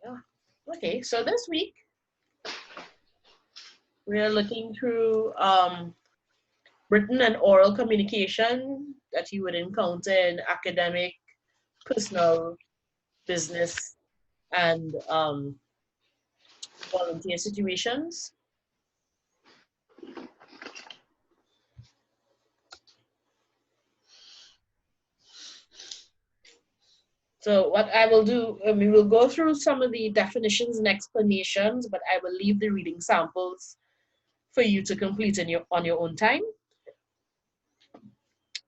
Yeah. Okay, so this week we are looking through written and oral communication that you would encounter in academic, personal, business, and volunteer situations. So what I will do, we will go through some of the definitions and explanations, but I will leave the reading samples for you to complete on your own time.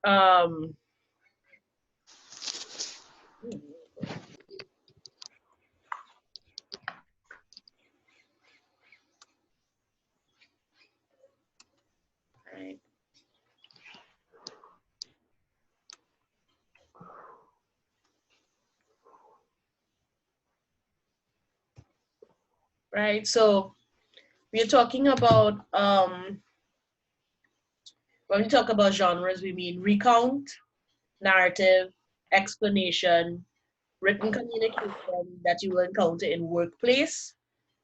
Um, right. Right. So we're talking about when we talk about genres, we mean recount, narrative, explanation, written communication that you will encounter in workplace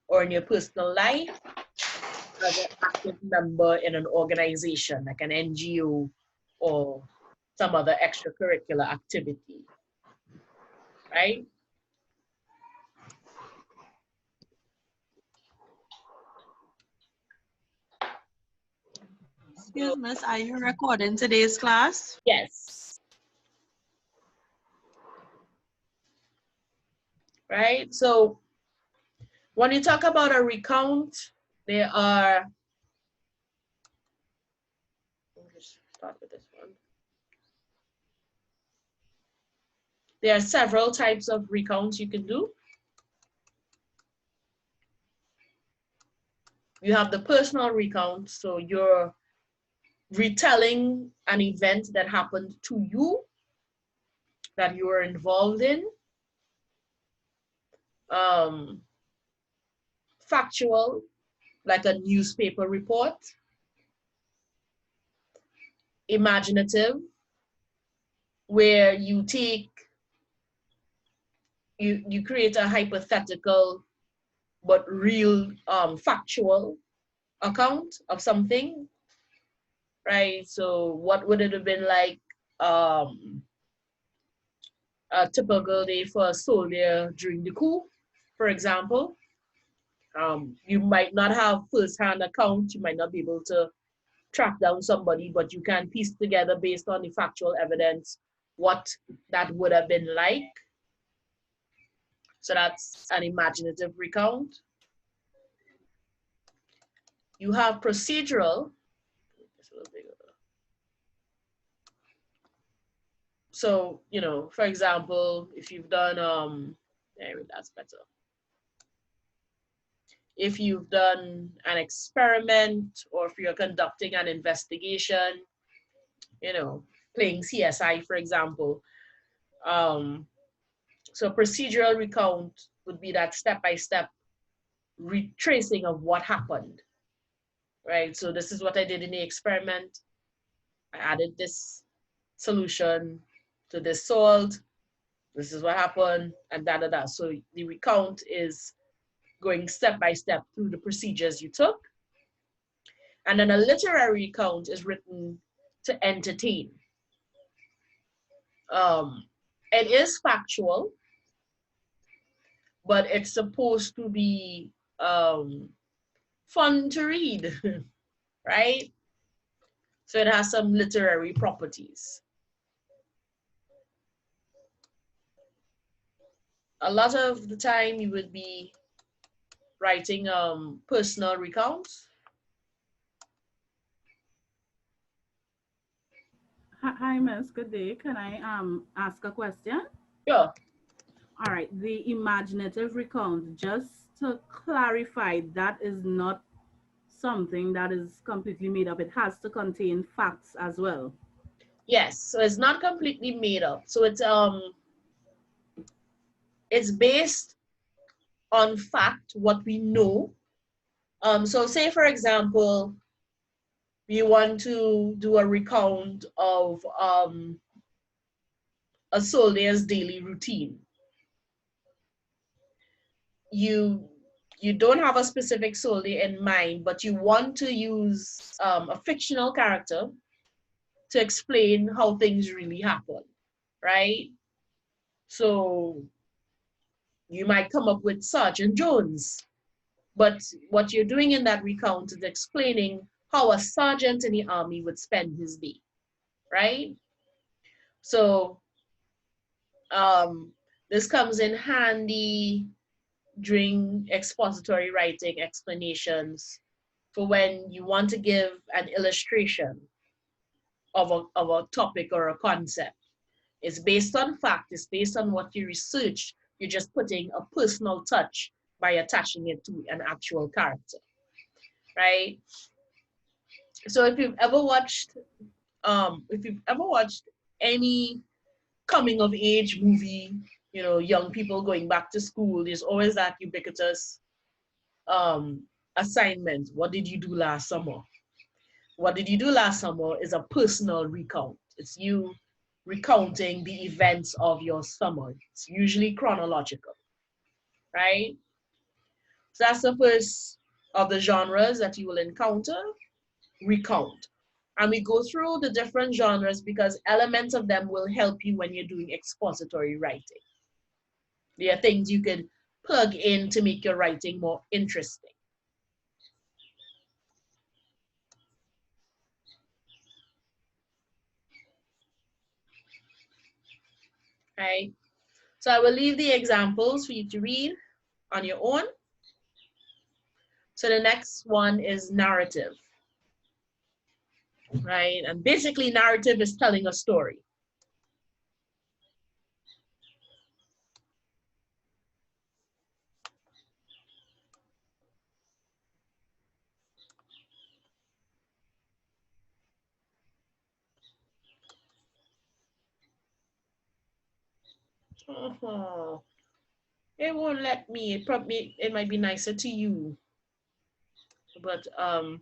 or in your personal life as an active member in an organization like an NGO or some other extracurricular activity, right? So, Excuse me, are you recording today's class? yes, right? So when you talk about a recount, there are, let me just start with this one. There are several types of recounts you can do. You have the personal recount, so you're retelling an event that happened to you that you were involved in. Um, Factual, like a newspaper report. Imaginative, where you create a hypothetical but real factual account of something, right? So what would it have been like um, a typical day for a soldier during the coup, for example? You might not have first-hand account, you might not be able to track down somebody, but you can piece together based on the factual evidence what that would have been like. So that's an imaginative recount. You have procedural. So, for example, if you've done, maybe that's better. If you've done an experiment or if you're conducting an investigation, playing CSI, for example. Um, so procedural recount would be that step-by-step retracing of what happened, right? So this is what I did in the experiment. I added this solution to this salt. This is what happened, and da da da. So the recount is going step by step through the procedures you took. And then a literary recount is written to entertain. It is factual, but it's supposed to be fun to read, right? So it has some literary properties. A lot of the time you would be writing personal recounts. Hi, Miss. Good day. Can I ask a question? Yeah. All right. The imaginative recount, just to clarify, that is not something that is completely made up. It has to contain facts as well. Yes. So it's not completely made up. So it's based on fact, what we know. So say for example, we want to do a recount of a soldier's daily routine. you don't have a specific solely in mind, but you want to use a fictional character to explain how things really happen, right? So you might come up with Sergeant Jones, but what you're doing in that recount is explaining how a sergeant in the army would spend his day, right? So this comes in handy during expository writing explanations for when you want to give an illustration of a topic or a concept. It's based on fact, it's based on what you research. You're just putting a personal touch by attaching it to an actual character, right? So if you've ever watched any coming of age movie, you know, young people going back to school, there's always that ubiquitous assignment. What did you do last summer? What did you do last summer is a personal recount. It's you recounting the events of your summer. It's usually chronological, right? So that's the first of the genres that you will encounter, recount. And we go through the different genres because elements of them will help you when you're doing expository writing. They are things you could plug in to make your writing more interesting. Right? So I will leave the examples for you to read on your own. So the next one is narrative, right? And basically narrative is telling a story. Oh, it won't let me. It might be nicer to you, but I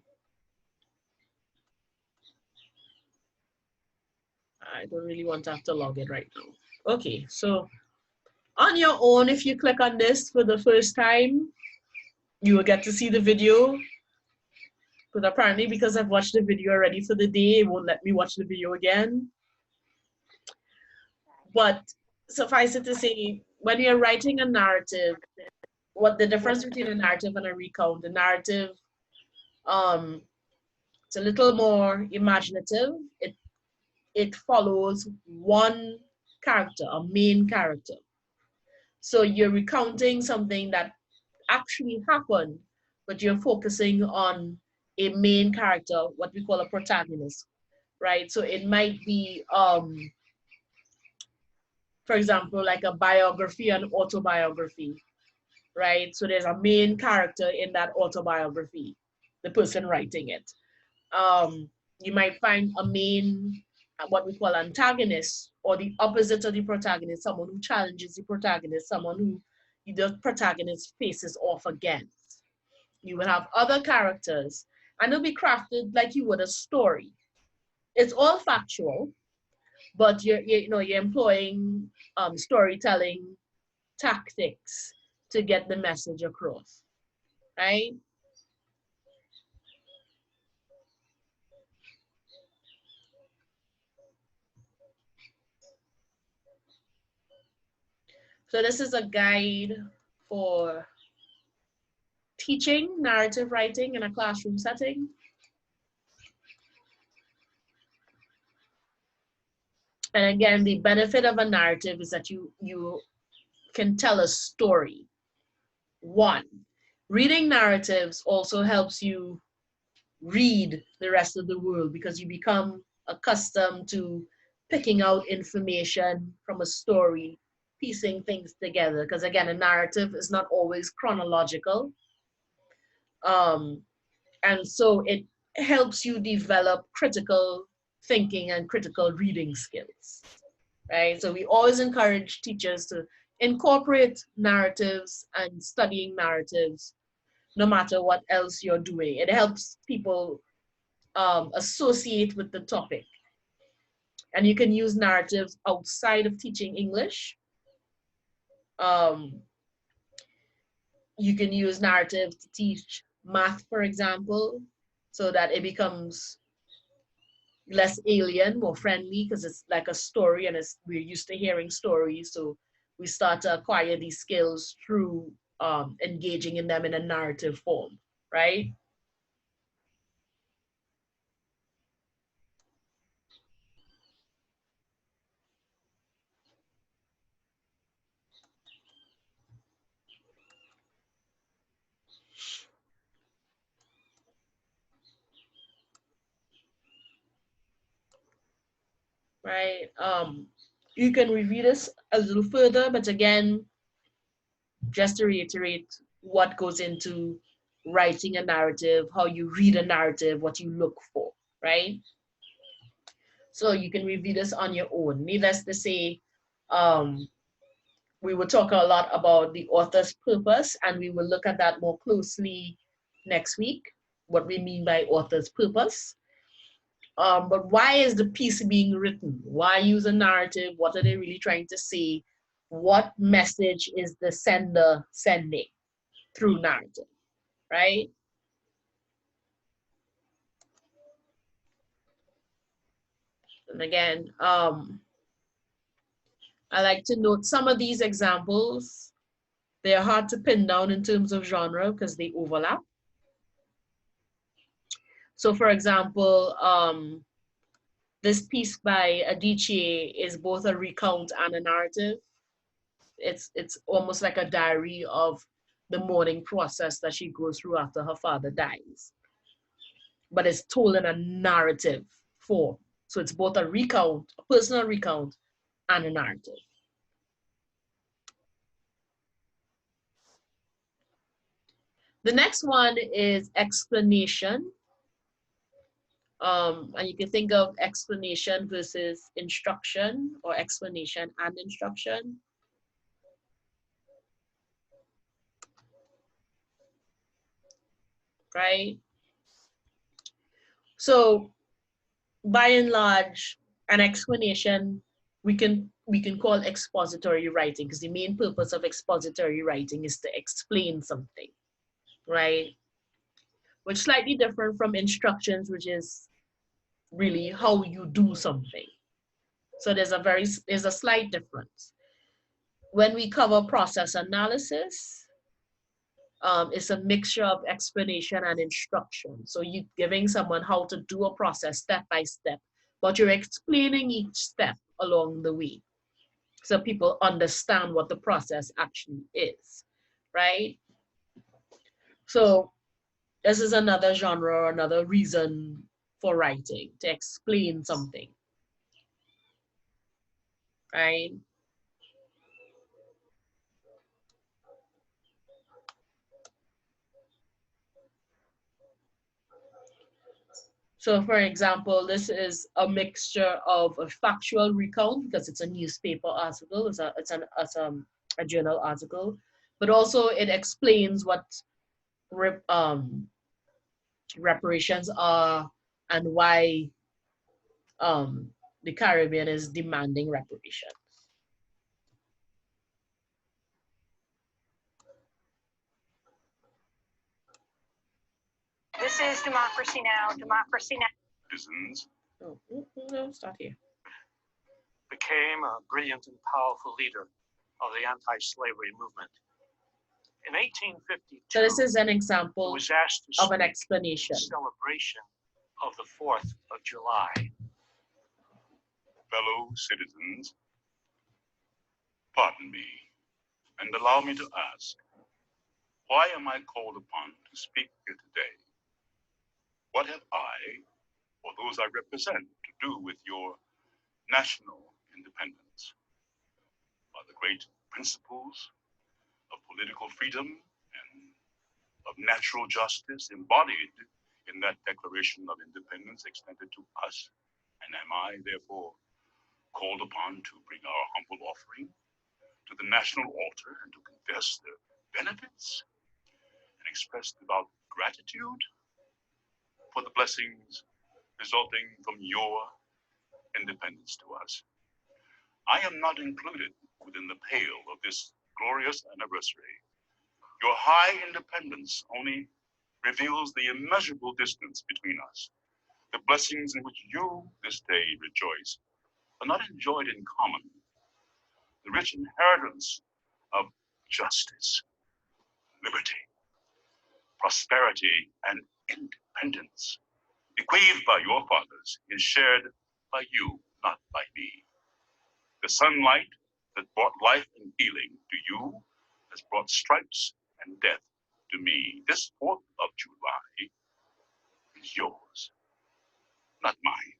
don't really want to have to log in right now. Okay, so on your own, if you click on this for the first time, you will get to see the video. But apparently, because I've watched the video already for the day, it won't let me watch the video again. But suffice it to say, when you're writing a narrative, what the difference between a narrative and a recount? The narrative, it's a little more imaginative. It follows one character, a main character. So you're recounting something that actually happened, but you're focusing on a main character, what we call a protagonist, right? So it might be, for example, like a biography and autobiography, right? So there's a main character in that autobiography, the person writing it. You might find a main, what we call antagonist, or the opposite of the protagonist, someone who challenges the protagonist, someone who the protagonist faces off against. You will have other characters, and they'll be crafted like you would a story. It's all factual, but you're employing storytelling tactics to get the message across, right? So this is a guide for teaching narrative writing in a classroom setting. And again, the benefit of a narrative is that you can tell a story. One, reading narratives also helps you read the rest of the world because you become accustomed to picking out information from a story, piecing things together. Because again, a narrative is not always chronological. And so it helps you develop critical thinking and critical reading skills, right? So we always encourage teachers to incorporate narratives and studying narratives no matter what else you're doing. It helps people associate with the topic. And you can use narratives outside of teaching English. You can use narrative to teach math, for example, so that it becomes less alien, more friendly, because it's like a story and we're used to hearing stories. So we start to acquire these skills through engaging in them in a narrative form, right? Right. You can review this a little further, but again, just to reiterate what goes into writing a narrative, how you read a narrative, what you look for, right? So you can review this on your own. Needless to say, um, we will talk a lot about the author's purpose, and we will look at that more closely next week, what we mean by author's purpose. But why is the piece being written? Why use a narrative? What are they really trying to say? What message is the sender sending through narrative, right? And again, I like to note some of these examples. They're hard to pin down in terms of genre because they overlap. So for example, this piece by Adichie is both a recount and a narrative. It's almost like a diary of the mourning process that she goes through after her father dies. But it's told in a narrative form. So it's both a recount, a personal recount, and a narrative. The next one is explanation. And you can think of explanation versus instruction, or explanation and instruction. Right? So by and large, an explanation we can call expository writing, because the main purpose of expository writing is to explain something, right? Which is slightly different from instructions, which is really how you do something. So there's a slight difference. When we cover process analysis, it's a mixture of explanation and instruction. So you giving someone how to do a process step by step, but you're explaining each step along the way, so people understand what the process actually is, right? So this is another genre, another reason for writing, to explain something, right? So for example, this is a mixture of a factual recount, because it's a newspaper article, it's a journal article, but also it explains what reparations are, and why the Caribbean is demanding reparations. This is Democracy Now! Democracy Now! Citizens No, start here. Became a brilliant and powerful leader of the anti-slavery movement. In 1852, So this is an he example was asked to of an speak explanation. in celebration of the 4th of July. fellow citizens, pardon me, and allow me to ask, why am I called upon to speak here today? What have I, or those I represent, to do with your national independence? Are the great principles of political freedom and of natural justice embodied in that Declaration of Independence extended to us? And am I, therefore, called upon to bring our humble offering to the national altar and to confess their benefits and express devout gratitude for the blessings resulting from your independence to us? I am not included within the pale of this glorious anniversary. Your high independence only reveals the immeasurable distance between us. The blessings in which you this day rejoice are not enjoyed in common. The rich inheritance of justice, liberty, prosperity, and independence bequeathed by your fathers is shared by you, not by me. The sunlight that brought life and healing to you has brought stripes and death to me. This 4th of July is yours, not mine.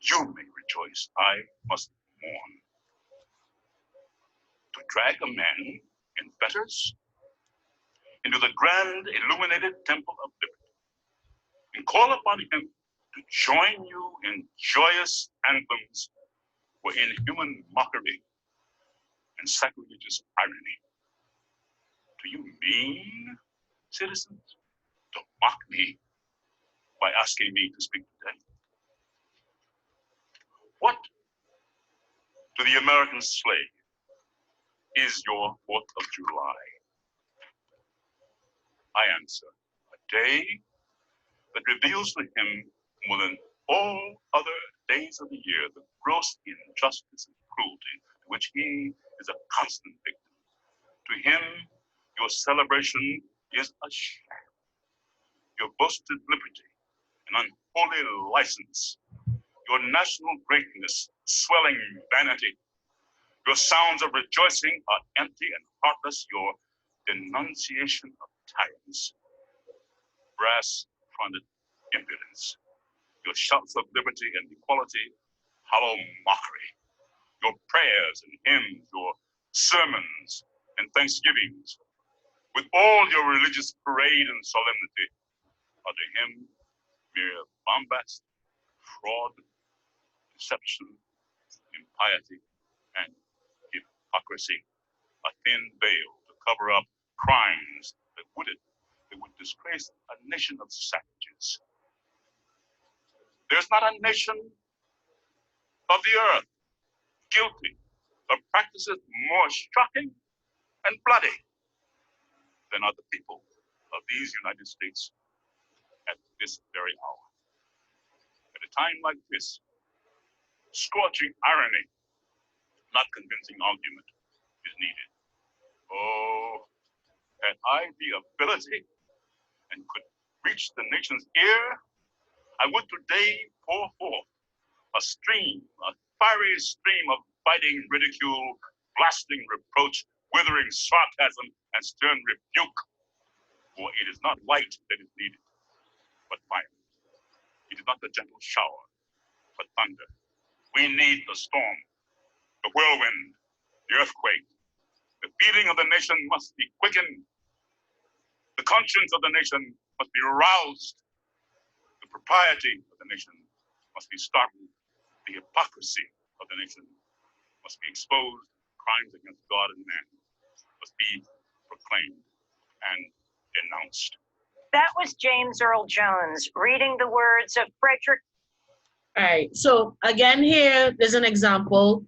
You may rejoice, I must mourn. To drag a man in fetters into the grand illuminated temple of liberty and call upon him to join you in joyous anthems were inhuman mockery and sacrilegious irony. Do you mean, citizens, to mock me by asking me to speak today? What to the American slave is your 4th of July? I answer, a day that reveals to him more than all other days of the year the gross injustice and cruelty to which he is a constant victim. To him, your celebration is a sham, your boasted liberty an unholy license, your national greatness swelling vanity. Your sounds of rejoicing are empty and heartless, your denunciation of tyrants, brass-fronted impudence. Your shouts of liberty and equality, hollow mockery. Your prayers and hymns, your sermons and thanksgivings, with all your religious parade and solemnity, are to him mere bombast, fraud, deception, impiety, and hypocrisy, a thin veil to cover up crimes that would disgrace a nation of savages. There's not a nation of the earth guilty of practices more shocking and bloody than are the people of these United States at this very hour. At a time like this, scorching irony, not convincing argument, is needed. Oh, had I the ability and could reach the nation's ear, I would today pour forth a fiery stream of biting ridicule, blasting reproach, withering sarcasm, and stern rebuke. For it is not light that is needed, but fire. It is not the gentle shower, but thunder. We need the storm, the whirlwind, the earthquake. The feeling of the nation must be quickened. The conscience of the nation must be aroused. The propriety of the nation must be startled. The hypocrisy of the nation must be exposed. Crimes against God and man must be proclaimed and denounced. That was James Earl Jones reading the words of Frederick. All right, so again here, there's an example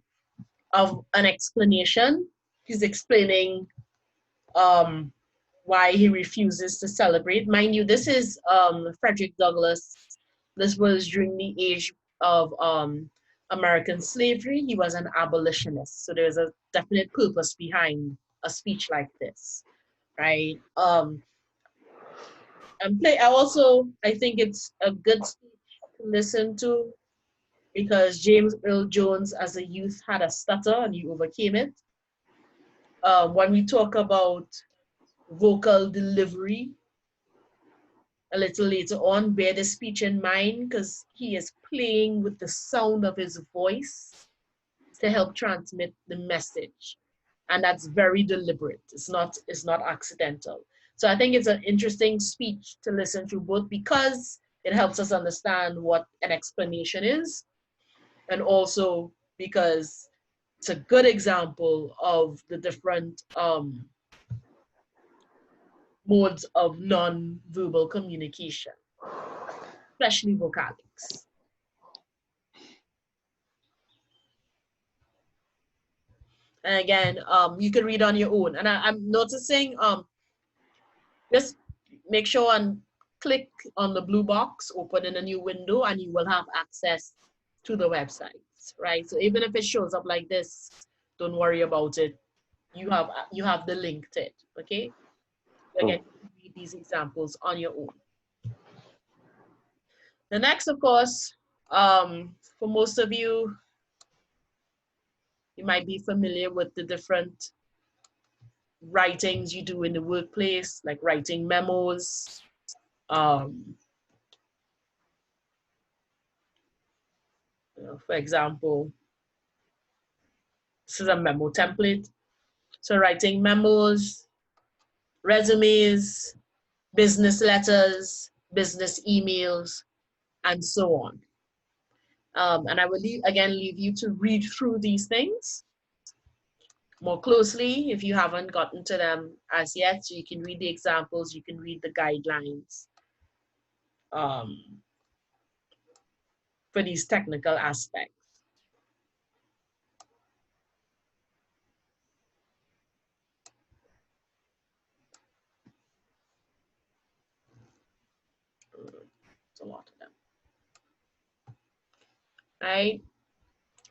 of an explanation. He's explaining why he refuses to celebrate. Mind you, this is Frederick Douglass. This was during the age of American slavery. He was an abolitionist. So there's a definite purpose behind a speech like this, right? I think it's a good speech to listen to because James Earl Jones as a youth had a stutter and he overcame it. When we talk about vocal delivery, a little later on, bear the speech in mind because he is playing with the sound of his voice to help transmit the message. And that's very deliberate. It's not accidental. So I think it's an interesting speech to listen to, both because it helps us understand what an explanation is, and also because it's a good example of the different modes of non-verbal communication, especially vocalics. And again, you can read on your own. And I'm noticing, just make sure and click on the blue box, open in a new window, and you will have access to the websites, right? So even if it shows up like this, don't worry about it. You have the link to it, okay? Again, read these examples on your own. The next, of course, for most of you, you might be familiar with the different writings you do in the workplace, like writing memos. For example, this is a memo template. So writing memos, resumes, business letters, business emails, and so on. And I will leave you to read through these things more closely if you haven't gotten to them as yet. So you can read the examples, you can read the guidelines for these technical aspects. It's a lot of them. Right?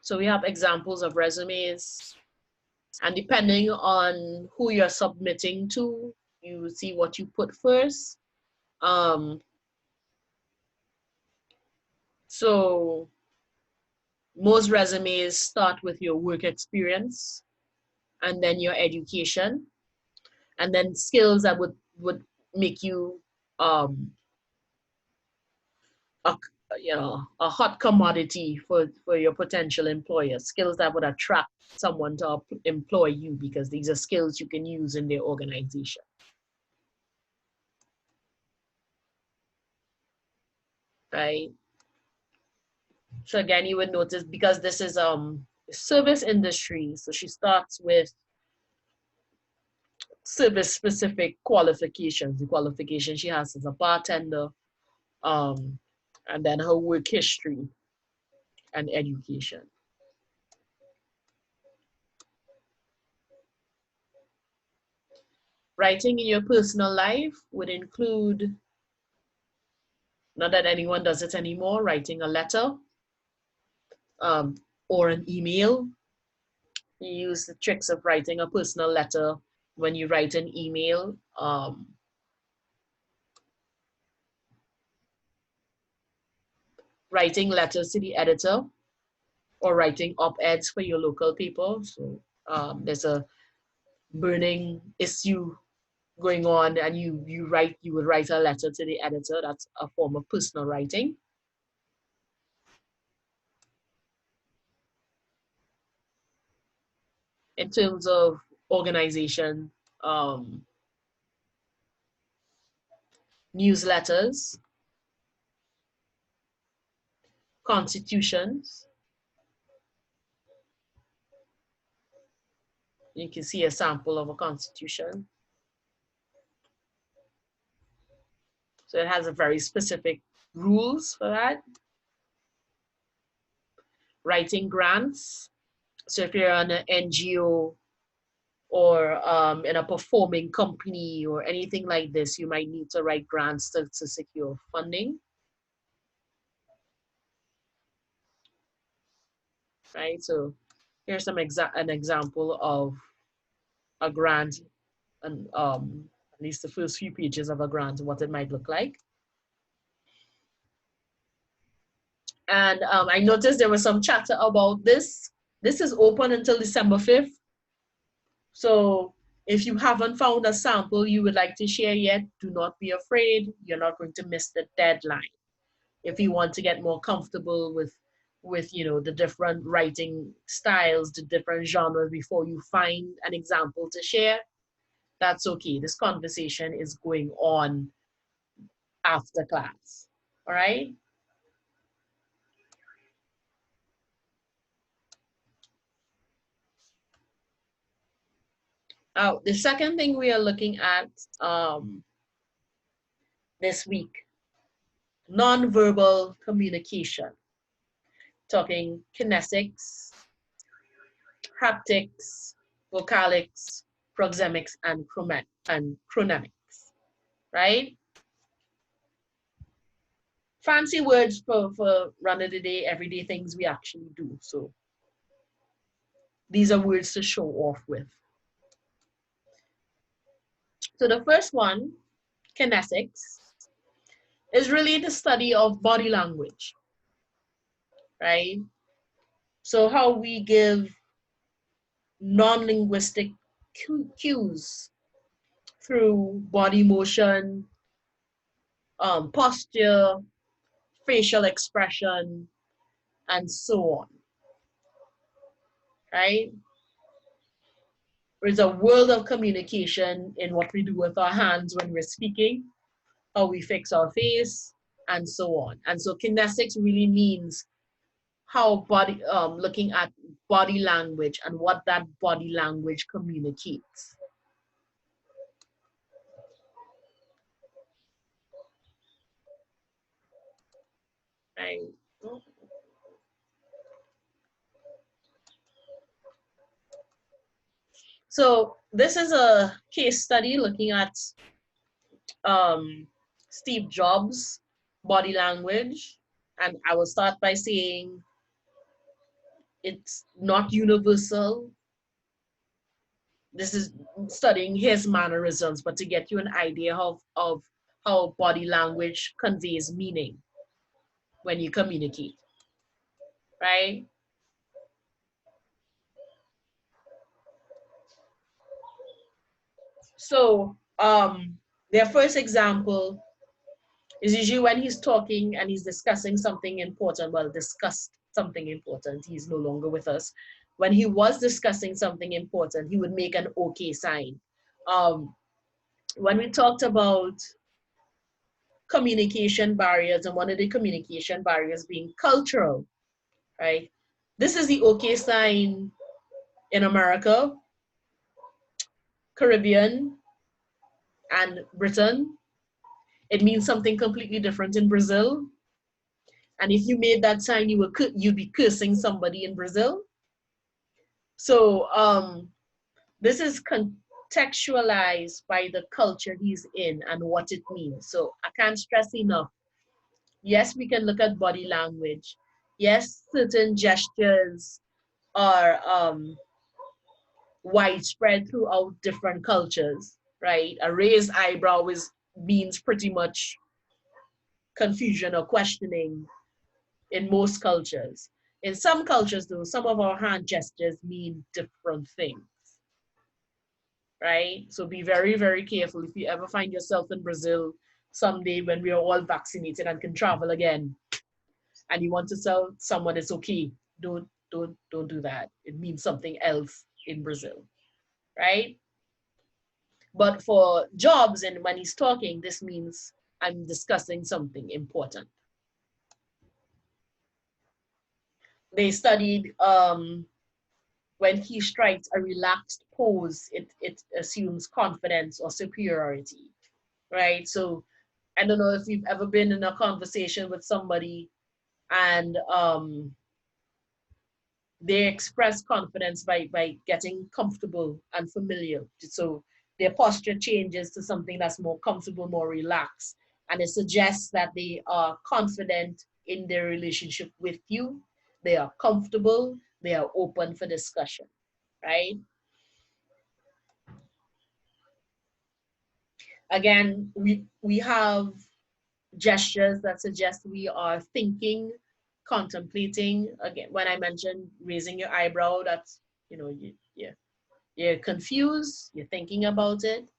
So we have examples of resumes, and depending on who you're submitting to, you see what you put first. So most resumes start with your work experience, and then your education, and then skills that would make you a hot commodity for your potential employer, skills that would attract someone to employ you because these are skills you can use in their organization. Right? So again, you would notice, because this is service industry, so she starts with service specific qualifications, the qualification she has as a bartender, and then her work history and education. Writing in your personal life would include, not that anyone does it anymore, writing a letter or an email. You use the tricks of writing a personal letter when you write an email. Writing letters to the editor, or writing op-eds for your local paper. So there's a burning issue going on, and you would write a letter to the editor. That's a form of personal writing. In terms of organization, newsletters, constitutions. You can see a sample of a constitution. So it has a very specific rules for that. Writing grants. So if you're on an NGO or in a performing company or anything like this, you might need to write grants to secure funding. Right, so here's an example of a grant, and at least the first few pages of a grant, what it might look like. And I noticed there was some chatter about this. This is open until December 5th. So if you haven't found a sample you would like to share yet, do not be afraid. You're not going to miss the deadline. If you want to get more comfortable with the different writing styles, the different genres before you find an example to share, that's okay. This conversation is going on after class, all right? The second thing we are looking at this week, nonverbal communication. Talking kinesics, haptics, vocalics, proxemics, and chronemics, right? Fancy words for run of the day, everyday things we actually do. So these are words to show off with. So the first one, kinesics, is really the study of body language, right? So how we give non-linguistic cues through body motion, posture, facial expression, and so on, right? There's a world of communication in what we do with our hands when we're speaking, how we fix our face, and so on. And so kinesics really means how body, looking at body language and what that body language communicates. Right. So this is a case study looking at Steve Jobs' body language. And I will start by saying it's not universal. This is studying his mannerisms, but to get you an idea of how body language conveys meaning when you communicate, right? So their first example is usually when he's talking and he's discussing something important. Well, discussed something important. He's no longer with us. When he was discussing something important, he would make an okay sign. When we talked about communication barriers, and one of the communication barriers being cultural, right? This is the okay sign in America, Caribbean, and Britain. It means something completely different in Brazil. And if you made that sign, you'd be cursing somebody in Brazil. So this is contextualized by the culture he's in and what it means. So I can't stress enough. Yes, we can look at body language. Yes, certain gestures are widespread throughout different cultures, right? A raised eyebrow means pretty much confusion or questioning in most cultures. In some cultures, though, some of our hand gestures mean different things, right? So be very, very careful if you ever find yourself in Brazil someday when we are all vaccinated and can travel again, and you want to tell someone it's okay. Don't do that. It means something else in Brazil, right? But for Jobs and when he's talking, this means I'm discussing something important. They studied when he strikes a relaxed pose, it assumes confidence or superiority, right? So I don't know if you've ever been in a conversation with somebody and they express confidence by getting comfortable and familiar. So their posture changes to something that's more comfortable, more relaxed. And it suggests that they are confident in their relationship with you. They are comfortable. They are open for discussion, right? Again, we have gestures that suggest we are thinking, contemplating. Again, when I mentioned raising your eyebrow, that's, you're confused, you're thinking about it.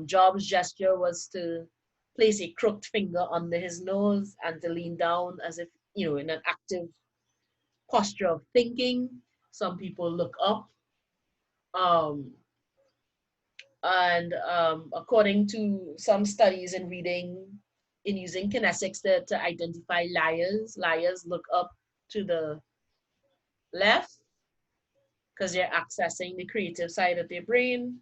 Job's gesture was to place a crooked finger under his nose and to lean down as if, in an active posture of thinking. Some people look up. And according to some studies and reading in using kinesics to identify liars look up to the left because they're accessing the creative side of their brain.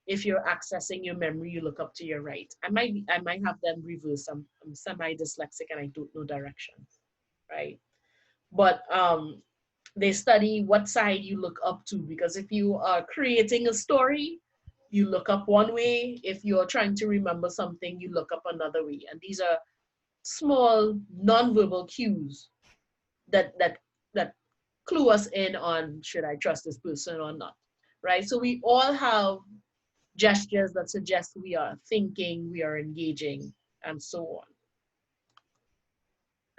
If you're accessing your memory, you look up to your right. I might have them reverse. I'm semi-dyslexic and I don't know directions, right? But They study what side you look up to, because if you are creating a story, you look up one way. If you're trying to remember something, you look up another way. And these are small nonverbal cues that clue us in on, should I trust this person or not, right? So we all have gestures that suggest we are thinking, we are engaging, and so on,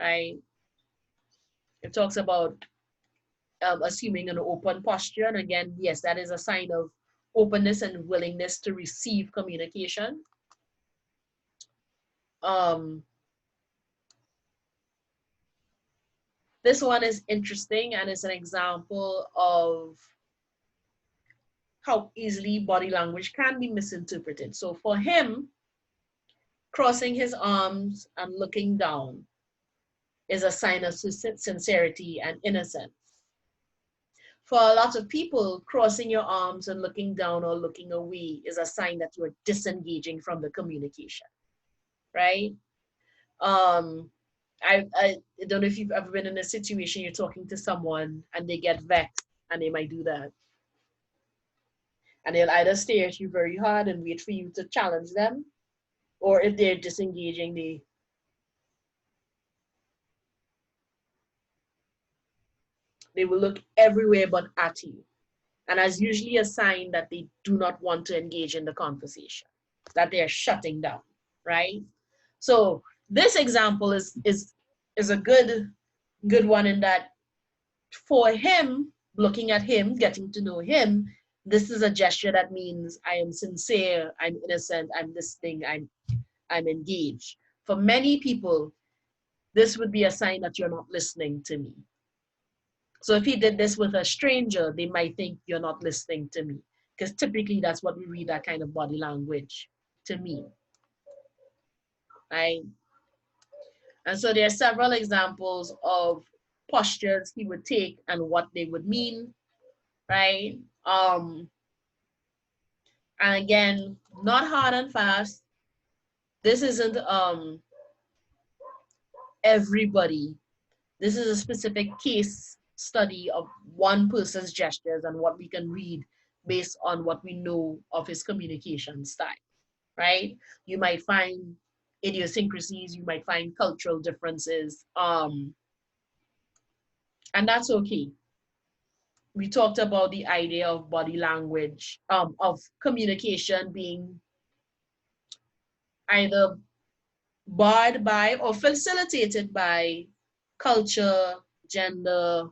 right? It talks about assuming an open posture. And again, yes, that is a sign of openness and willingness to receive communication. This one is interesting, and it's an example of how easily body language can be misinterpreted. So for him, crossing his arms and looking down is a sign of sincerity and innocence. For a lot of people, crossing your arms and looking down or looking away is a sign that you're disengaging from the communication, right? I don't know if you've ever been in a situation you're talking to someone and they get vexed, and they might do that. And they'll either stare at you very hard and wait for you to challenge them, or if they're disengaging, they will look everywhere but at you. And that's usually a sign that they do not want to engage in the conversation, that they're shutting down, right? So this example is a good one, in that for him, looking at him, getting to know him, this is a gesture that means I am sincere, I'm innocent, I'm listening, I'm engaged. For many people, this would be a sign that you're not listening to me. So if he did this with a stranger, they might think you're not listening to me, because typically that's what we read that kind of body language to mean, right? And so there are several examples of postures he would take and what they would mean, right? And again, not hard and fast. This isn't everybody. This is a specific case study of one person's gestures and what we can read based on what we know of his communication style, right? You might find idiosyncrasies, you might find cultural differences, and that's okay. We talked about the idea of body language, of communication being either barred by or facilitated by culture, gender,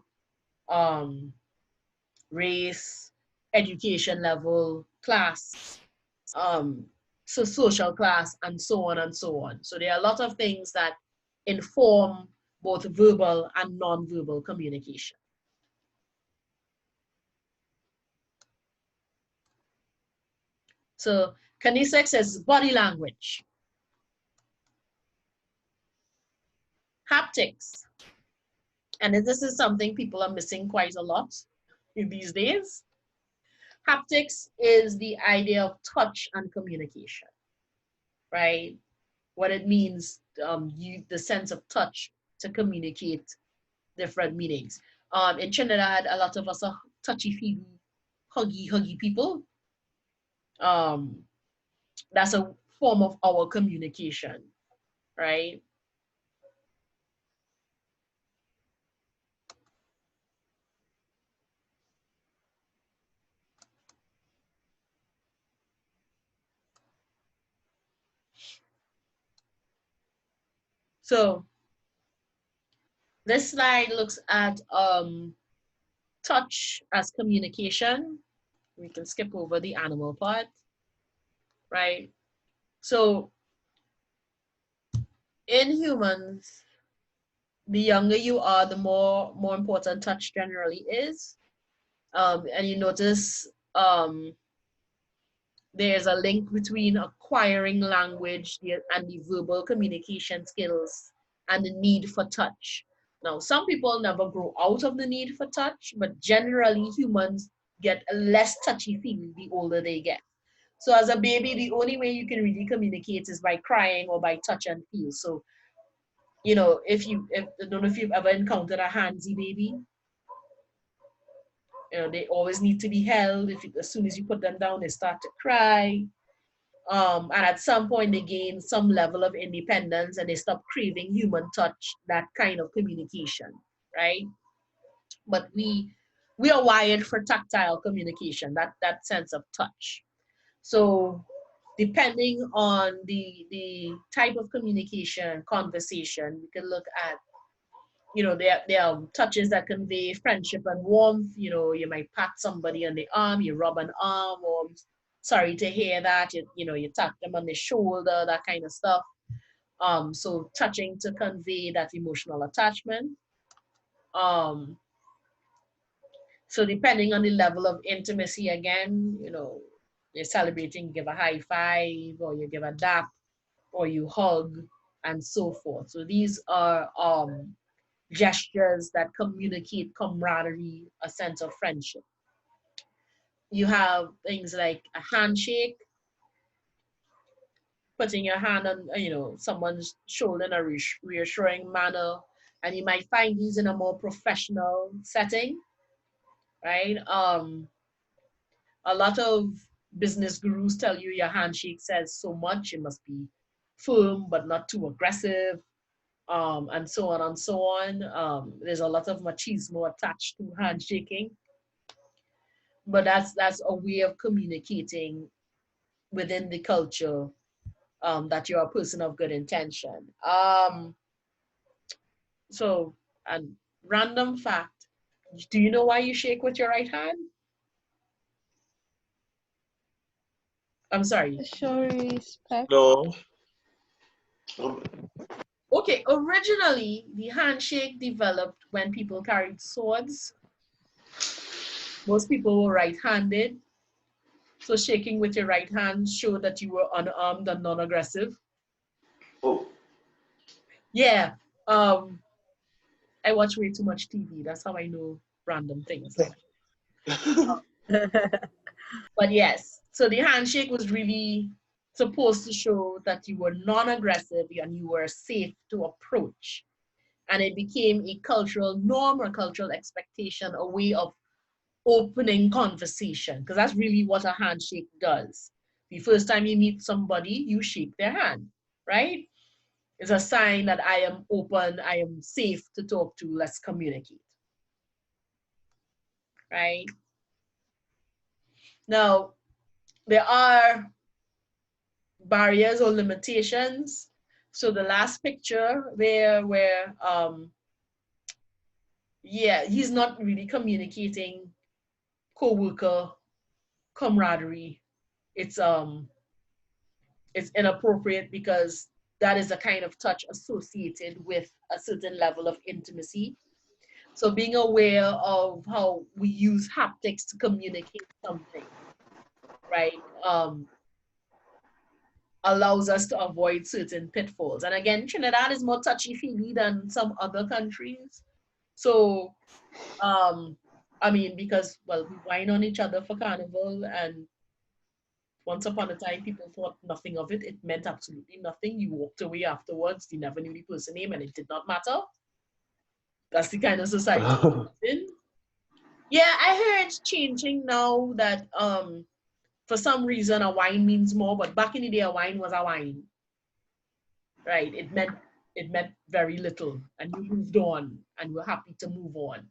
race, education level, class, so social class, and so on and so on. So there are a lot of things that inform both verbal and non-verbal communication. So kinesics is body language. Haptics. And this is something people are missing quite a lot these days. Haptics is the idea of touch and communication, right? What it means, the sense of touch to communicate different meanings. In Trinidad, a lot of us are touchy-feely, huggy people. That's a form of our communication, right? So this slide looks at touch as communication. We can skip over the animal part, right? So in humans, the younger you are, the more important touch generally is. And you notice there's a link between acquiring language and the verbal communication skills and the need for touch. Now, some people never grow out of the need for touch, but generally humans get less touchy-feely the older they get. So as a baby, the only way you can really communicate is by crying or by touch and feel. So, you know, I don't know if you've ever encountered a handsy baby. You know, they always need to be held. As soon as you put them down, they start to cry. And at some point, they gain some level of independence and they stop craving human touch, that kind of communication, right? But we are wired for tactile communication, that sense of touch. So depending on the type of communication, conversation, we can look at, you know, there are touches that convey friendship and warmth. You know, you might pat somebody on the arm, you rub an arm, or sorry to hear that, you know, you tap them on the shoulder, that kind of stuff. So touching to convey that emotional attachment. So depending on the level of intimacy, again, you know, you're celebrating, you give a high five, or you give a dap, or you hug, and so forth. So these are gestures that communicate camaraderie, a sense of friendship. You have things like a handshake, putting your hand on, you know, someone's shoulder in a reassuring manner, and you might find these in a more professional setting, right? A lot of business gurus tell you your handshake says so much. It must be firm but not too aggressive, and so on and so on. There's a lot of machismo attached to handshaking, but that's a way of communicating within the culture, that you're a person of good intention. So, and random fact, do you know why you shake with your right hand? I'm sorry. Show respect. No. Okay, originally the handshake developed when people carried swords. Most people were right-handed. So shaking with your right hand showed that you were unarmed and non-aggressive. Oh. Yeah. I watch way too much TV. That's how I know random things. But yes, so the handshake was really supposed to show that you were non-aggressive and you were safe to approach. And it became a cultural norm or cultural expectation, a way of opening conversation, because that's really what a handshake does. The first time you meet somebody, you shake their hand, right? It's a sign that I am open, I am safe to talk to, let's communicate, right? Now, there are barriers or limitations. So the last picture there where, yeah, he's not really communicating co-worker camaraderie. It's inappropriate because that is a kind of touch associated with a certain level of intimacy. So being aware of how we use haptics to communicate something, right, allows us to avoid certain pitfalls. And again, Trinidad is more touchy-feely than some other countries. So, I mean, because, well, we whine on each other for carnival, and once upon a time, people thought nothing of it. It meant absolutely nothing. You walked away afterwards. You never knew the person's name, and it did not matter. That's the kind of society we're in. Yeah, I heard it's changing now that for some reason a wine means more, but back in the day, a wine was a wine, right? It meant very little, and you moved on, and we're happy to move on.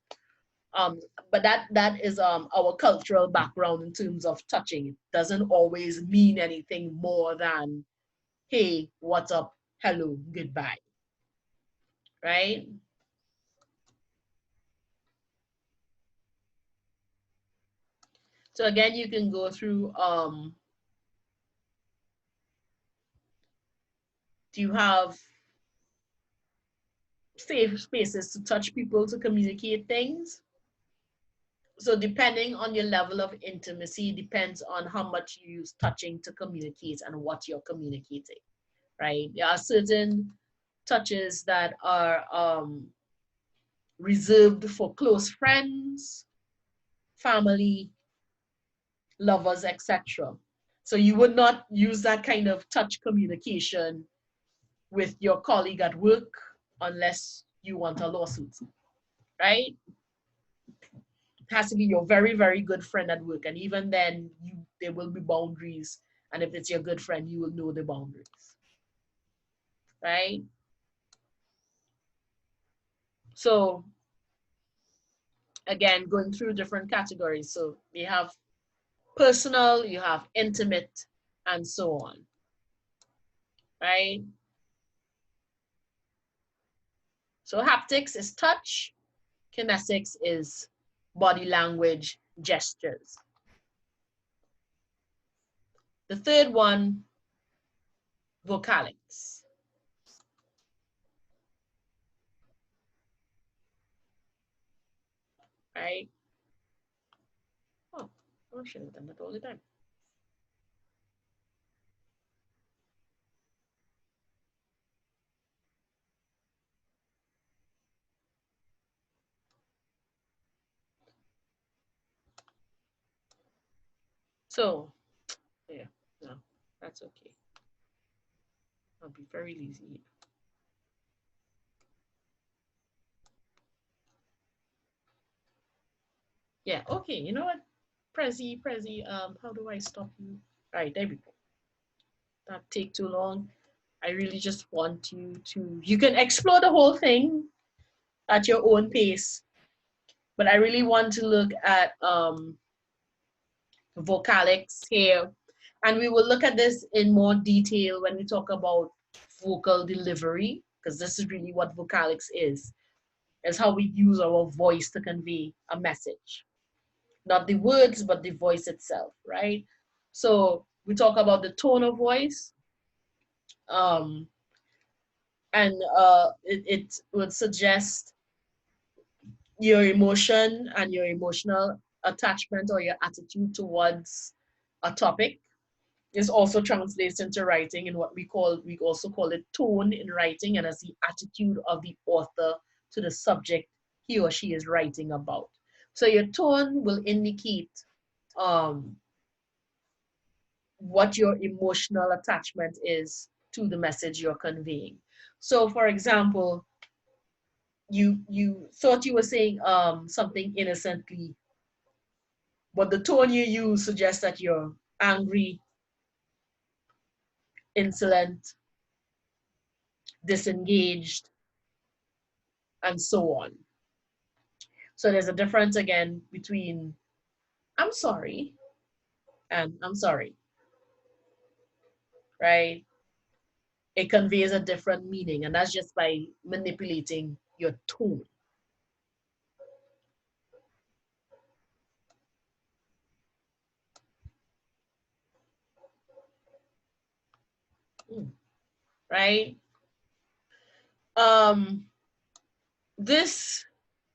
But that is our cultural background in terms of touching. It doesn't always mean anything more than, hey, what's up, hello, goodbye, right? So again, you can go through, do you have safe spaces to touch people, to communicate things? So depending on your level of intimacy, depends on how much you use touching to communicate and what you're communicating, right? There are certain touches that are reserved for close friends, family, lovers, etc. So you would not use that kind of touch communication with your colleague at work unless you want a lawsuit, right? has to be your very, very good friend at work. And even then, there will be boundaries. And if it's your good friend, you will know the boundaries, right? So again, going through different categories. So you have personal, you have intimate, and so on, right? So haptics is touch, kinesics is body language, gestures. The third one, vocalics. Right? Oh, I should have done that all the time. So, yeah, no, that's okay. I'll be very lazy. Yeah, okay, you know what? Prezi, how do I stop you? All right, there we go. That take too long. I really just want you to, you can explore the whole thing at your own pace, but I really want to look at vocalics here. And we will look at this in more detail when we talk about vocal delivery, because this is really what vocalics is how we use our voice to convey a message. Not the words, but the voice itself, right? So we talk about the tone of voice, and it would suggest your emotion and your emotional attachment or your attitude towards a topic. This also translates into writing in what we also call it tone in writing, and as the attitude of the author to the subject he or she is writing about. So your tone will indicate what your emotional attachment is to the message you're conveying. So for example, you thought you were saying something innocently, but the tone you use suggests that you're angry, insolent, disengaged, and so on. So there's a difference again between I'm sorry and I'm sorry, right? It conveys a different meaning, and that's just by manipulating your tone. Right? This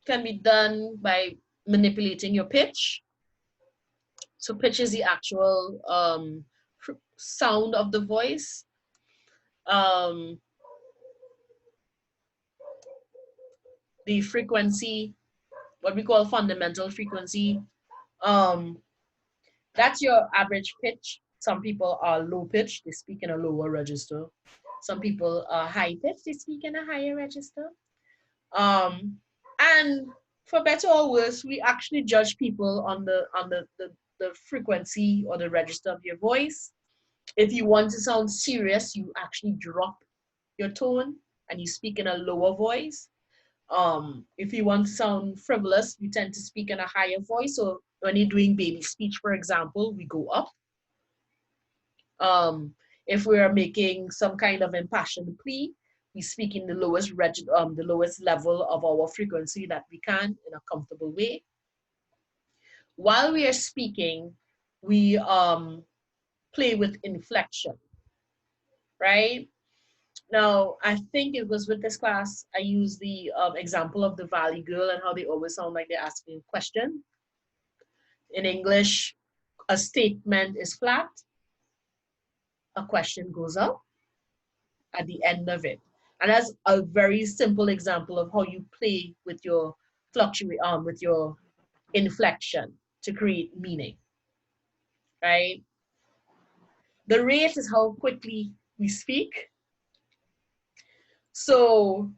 can be done by manipulating your pitch. So pitch is the actual sound of the voice. The frequency, what we call fundamental frequency, that's your average pitch. Some people are low pitch, they speak in a lower register. Some people are high pitch, they speak in a higher register. And for better or worse, we actually judge people on the frequency or the register of your voice. If you want to sound serious, you actually drop your tone and you speak in a lower voice. If you want to sound frivolous, you tend to speak in a higher voice. So when you're doing baby speech, for example, we go up. If we are making some kind of impassioned plea, we speak in the lowest level of our frequency that we can in a comfortable way. While we are speaking, we play with inflection, right? Now, I think it was with this class, I used the example of the Valley Girl and how they always sound like they're asking a question. In English, a statement is flat, a question goes up at the end of it. And that's a very simple example of how you play with your with your inflection to create meaning, right? The rate is how quickly we speak. So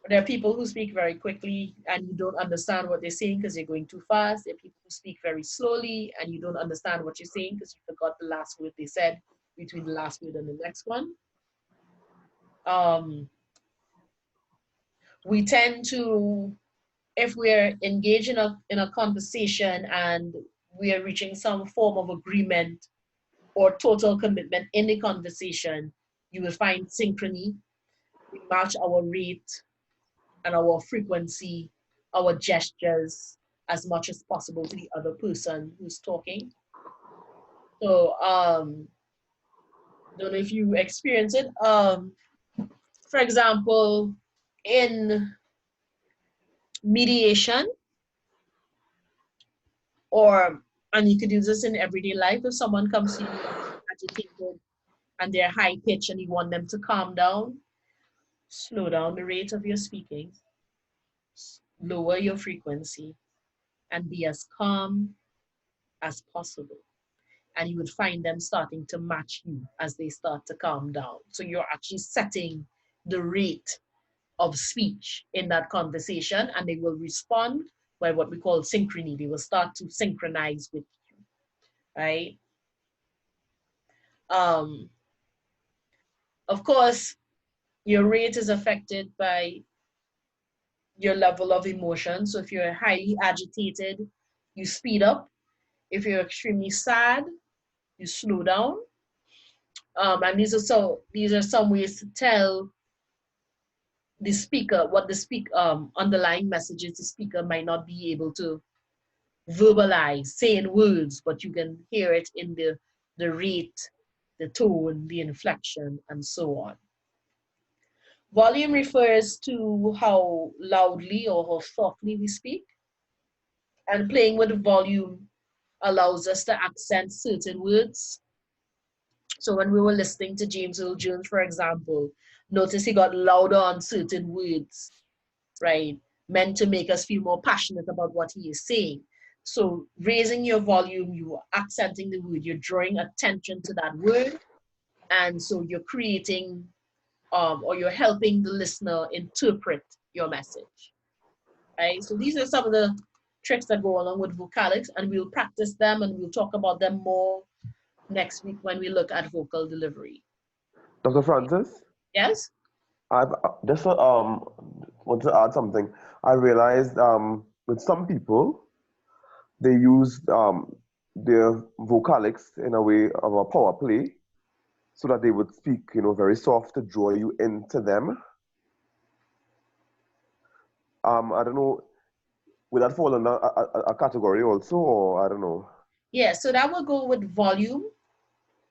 There are people who speak very quickly and you don't understand what they're saying because they're going too fast. There are people who speak very slowly and you don't understand what you're saying because you forgot the last word they said between the last word and the next one. We tend to, if we're engaged in a conversation and we are reaching some form of agreement or total commitment in the conversation, you will find synchrony. We match our rate and our frequency, our gestures as much as possible to the other person who's talking. So don't know if you experience it. For example, in mediation, and you could use this in everyday life. If someone comes to you agitated and they're high pitched and you want them to calm down, slow down the rate of your speaking, lower your frequency, and be as calm as possible. And you would find them starting to match you as they start to calm down. So you're actually setting the rate of speech in that conversation, and they will respond by what we call synchrony. They will start to synchronize with you, right? Of course, your rate is affected by your level of emotion. So if you're highly agitated, you speed up. If you're extremely sad, you slow down. And these are some ways to tell the speaker what the underlying messages the speaker might not be able to verbalize, say in words, but you can hear it in the rate, the tone, the inflection, and so on. Volume refers to how loudly or how softly we speak, and playing with volume allows us to accent certain words. So when we were listening to James Earl Jones, for example, notice he got louder on certain words, right? Meant to make us feel more passionate about what he is saying. So raising your volume, you are accenting the word, you're drawing attention to that word. And so you're creating or you're helping the listener interpret your message, right? So these are some of the tricks that go along with vocalics, and we'll practice them and we'll talk about them more next week when we look at vocal delivery. Dr. Francis? Yes? I've just want to add something. I realized with some people, they use their vocalics in a way of a power play, so that they would speak, very soft to draw you into them. I don't know, would that fall under a category also, or I don't know? Yeah, so that will go with volume,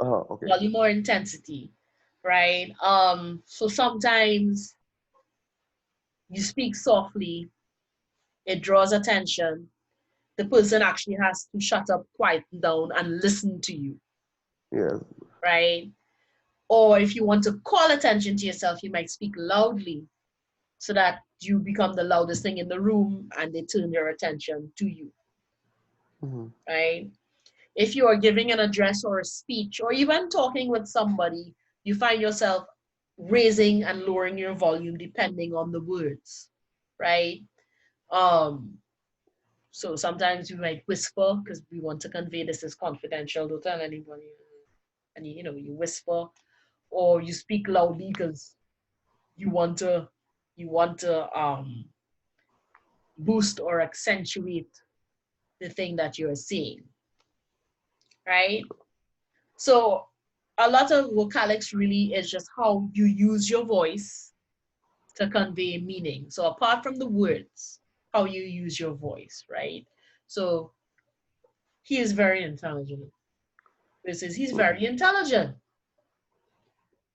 Okay. volume or intensity, right? So sometimes you speak softly, it draws attention. The person actually has to shut up, quiet down, and listen to you. Yes. Right? Or if you want to call attention to yourself, you might speak loudly so that you become the loudest thing in the room and they turn their attention to you. Mm-hmm. Right? If you are giving an address or a speech or even talking with somebody, you find yourself raising and lowering your volume depending on the words, right? So sometimes you might whisper because we want to convey this is confidential, don't tell anybody. And you whisper, or you speak loudly because you want to boost or accentuate the thing that you're saying, right? So a lot of vocalics really is just how you use your voice to convey meaning. So apart from the words, how you use your voice, right? So he is very intelligent versus he's very intelligent,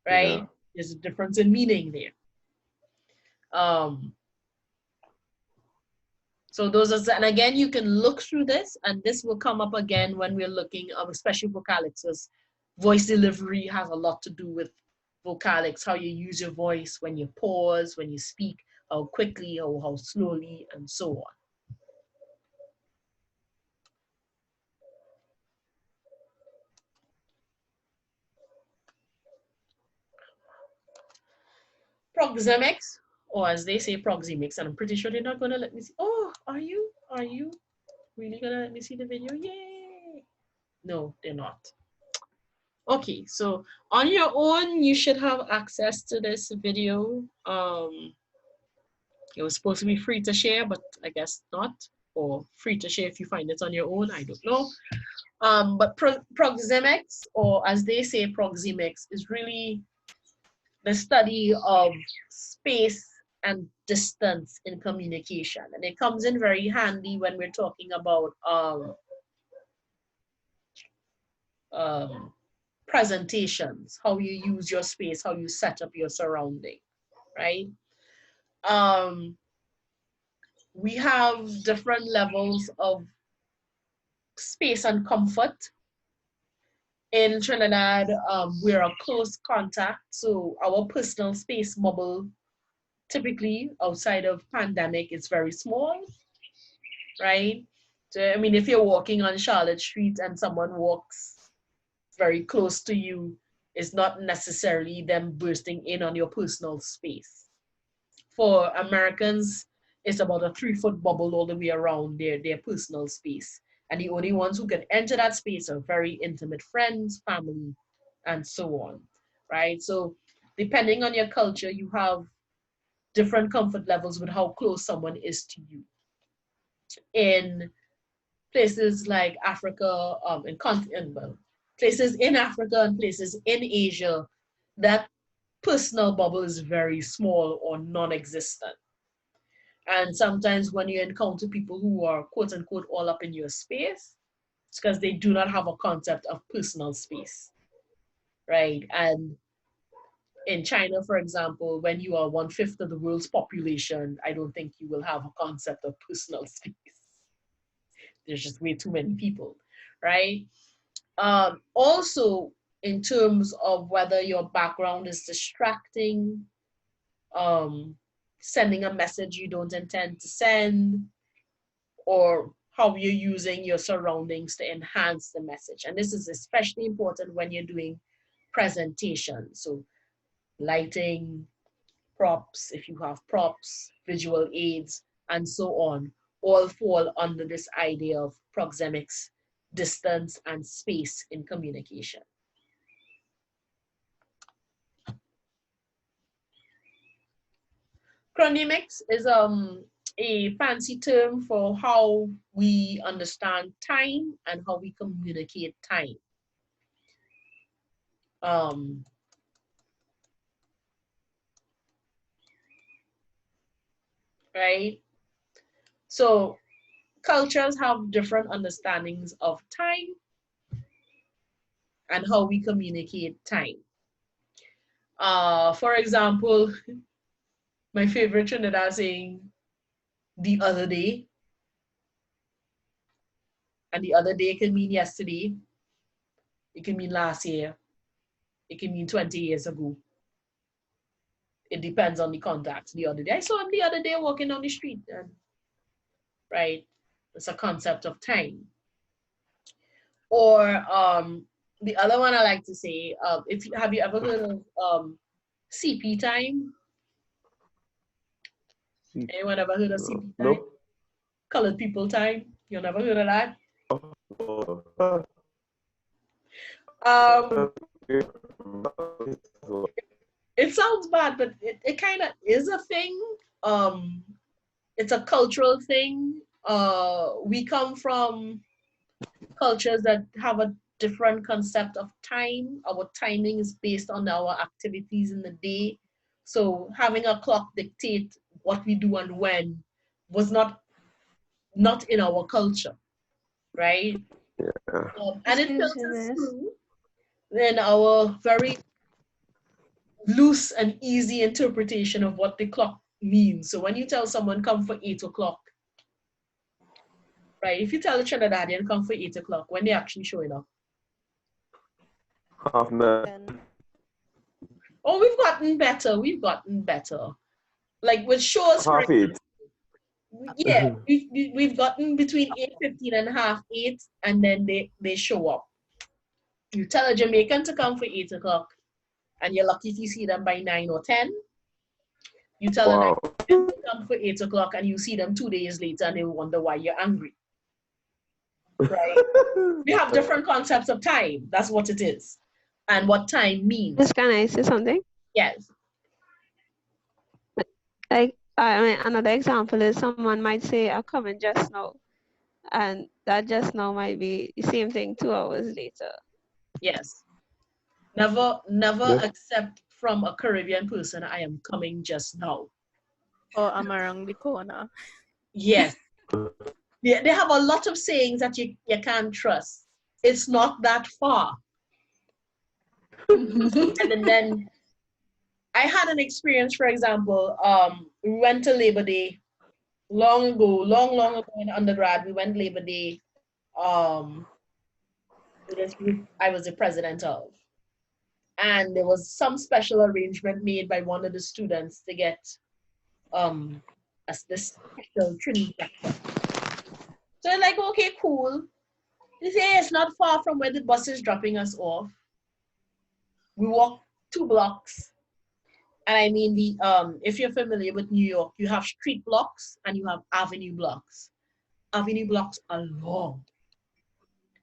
right? Yeah. There's a difference in meaning there. So those are, and again, you can look through this, and this will come up again when we're looking at especially vocalics. Voice delivery has a lot to do with vocalics, how you use your voice when you pause, when you speak, how quickly or how slowly, and so on. Proxemics or as they say, proxemics, and I'm pretty sure they're not gonna let me see. Oh, are you really gonna let me see the video? Yay! No, they're not. Okay, so on your own, you should have access to this video. It was supposed to be free to share, but I guess not, or free to share if you find it on your own, I don't know. But proxemics, or as they say, proxemics, is really the study of space and distance in communication. And it comes in very handy when we're talking about presentations, how you use your space, how you set up your surrounding, right? We have different levels of space and comfort. In Trinidad, we're a close contact, so our personal space bubble, typically outside of pandemic, is very small, right? So, I mean, if you're walking on Charlotte Street and someone walks very close to you, it's not necessarily them bursting in on your personal space. For Americans, it's about a 3-foot bubble all the way around their personal space. And the only ones who can enter that space are very intimate friends, family, and so on, right? So depending on your culture, you have different comfort levels with how close someone is to you. In places like Africa, places in Africa and places in Asia, that personal bubble is very small or non-existent. And sometimes when you encounter people who are quote unquote all up in your space, it's because they do not have a concept of personal space, right? And in China, for example, when you are 1/5 of the world's population, I don't think you will have a concept of personal space. There's just way too many people, right? Also, in terms of whether your background is distracting, sending a message you don't intend to send, or how you're using your surroundings to enhance the message. And this is especially important when you're doing presentations. So lighting, props, if you have props, visual aids, and so on, all fall under this idea of proxemics, distance, and space in communication. Chronemics is a fancy term for how we understand time and how we communicate time. Right? So cultures have different understandings of time and how we communicate time. For example, my favorite Trinidad saying, the other day, and the other day can mean yesterday, it can mean last year, it can mean 20 years ago. It depends on the context. The other day, I saw him the other day walking down the street, and, right? It's a concept of time. Or the other one I like to say, have you ever heard of CP time? Anyone ever heard of CP time? Nope. Colored people time? You never heard of that? It sounds bad, but it kind of is a thing. It's a cultural thing. We come from cultures that have a different concept of time. Our timing is based on our activities in the day. So having a clock dictate what we do and when was not in our culture, right? Yeah. And it filters through then our very loose and easy interpretation of what the clock means. So when you tell someone come for 8 o'clock, right? If you tell a Trinidadian come for 8 o'clock, when they actually showing up? Half an hour. Oh, we've gotten better. We've gotten better. Like with shows, for Half 8. yeah, we've gotten between 8:15 and 8:30, and then they show up. You tell a Jamaican to come for 8 o'clock, and you're lucky if you see them by 9 or 10. You tell them Wow. that you come for 8 o'clock and you see them 2 days later and they wonder why you're angry. Right? We have different concepts of time. That's what it is. And what time means. Miss, can I say something? Yes. Like, I mean, another example is someone might say, "I'm coming just now," and that just now might be the same thing 2 hours later. Yes. Never Yes. accept from a Caribbean person, I am coming just now. Or I'm around the corner. Yes. They have a lot of sayings that you can't trust. It's not that far. And then I had an experience, for example, we went to Labor Day long ago, long ago in undergrad. We went Labor Day to this group I was the president of. And there was some special arrangement made by one of the students to get this special Trinity breakfast. So I'm like, okay, cool. They say it's not far from where the bus is dropping us off. We walk 2 blocks. And I mean, if you're familiar with New York, you have street blocks and you have avenue blocks. Avenue blocks are long,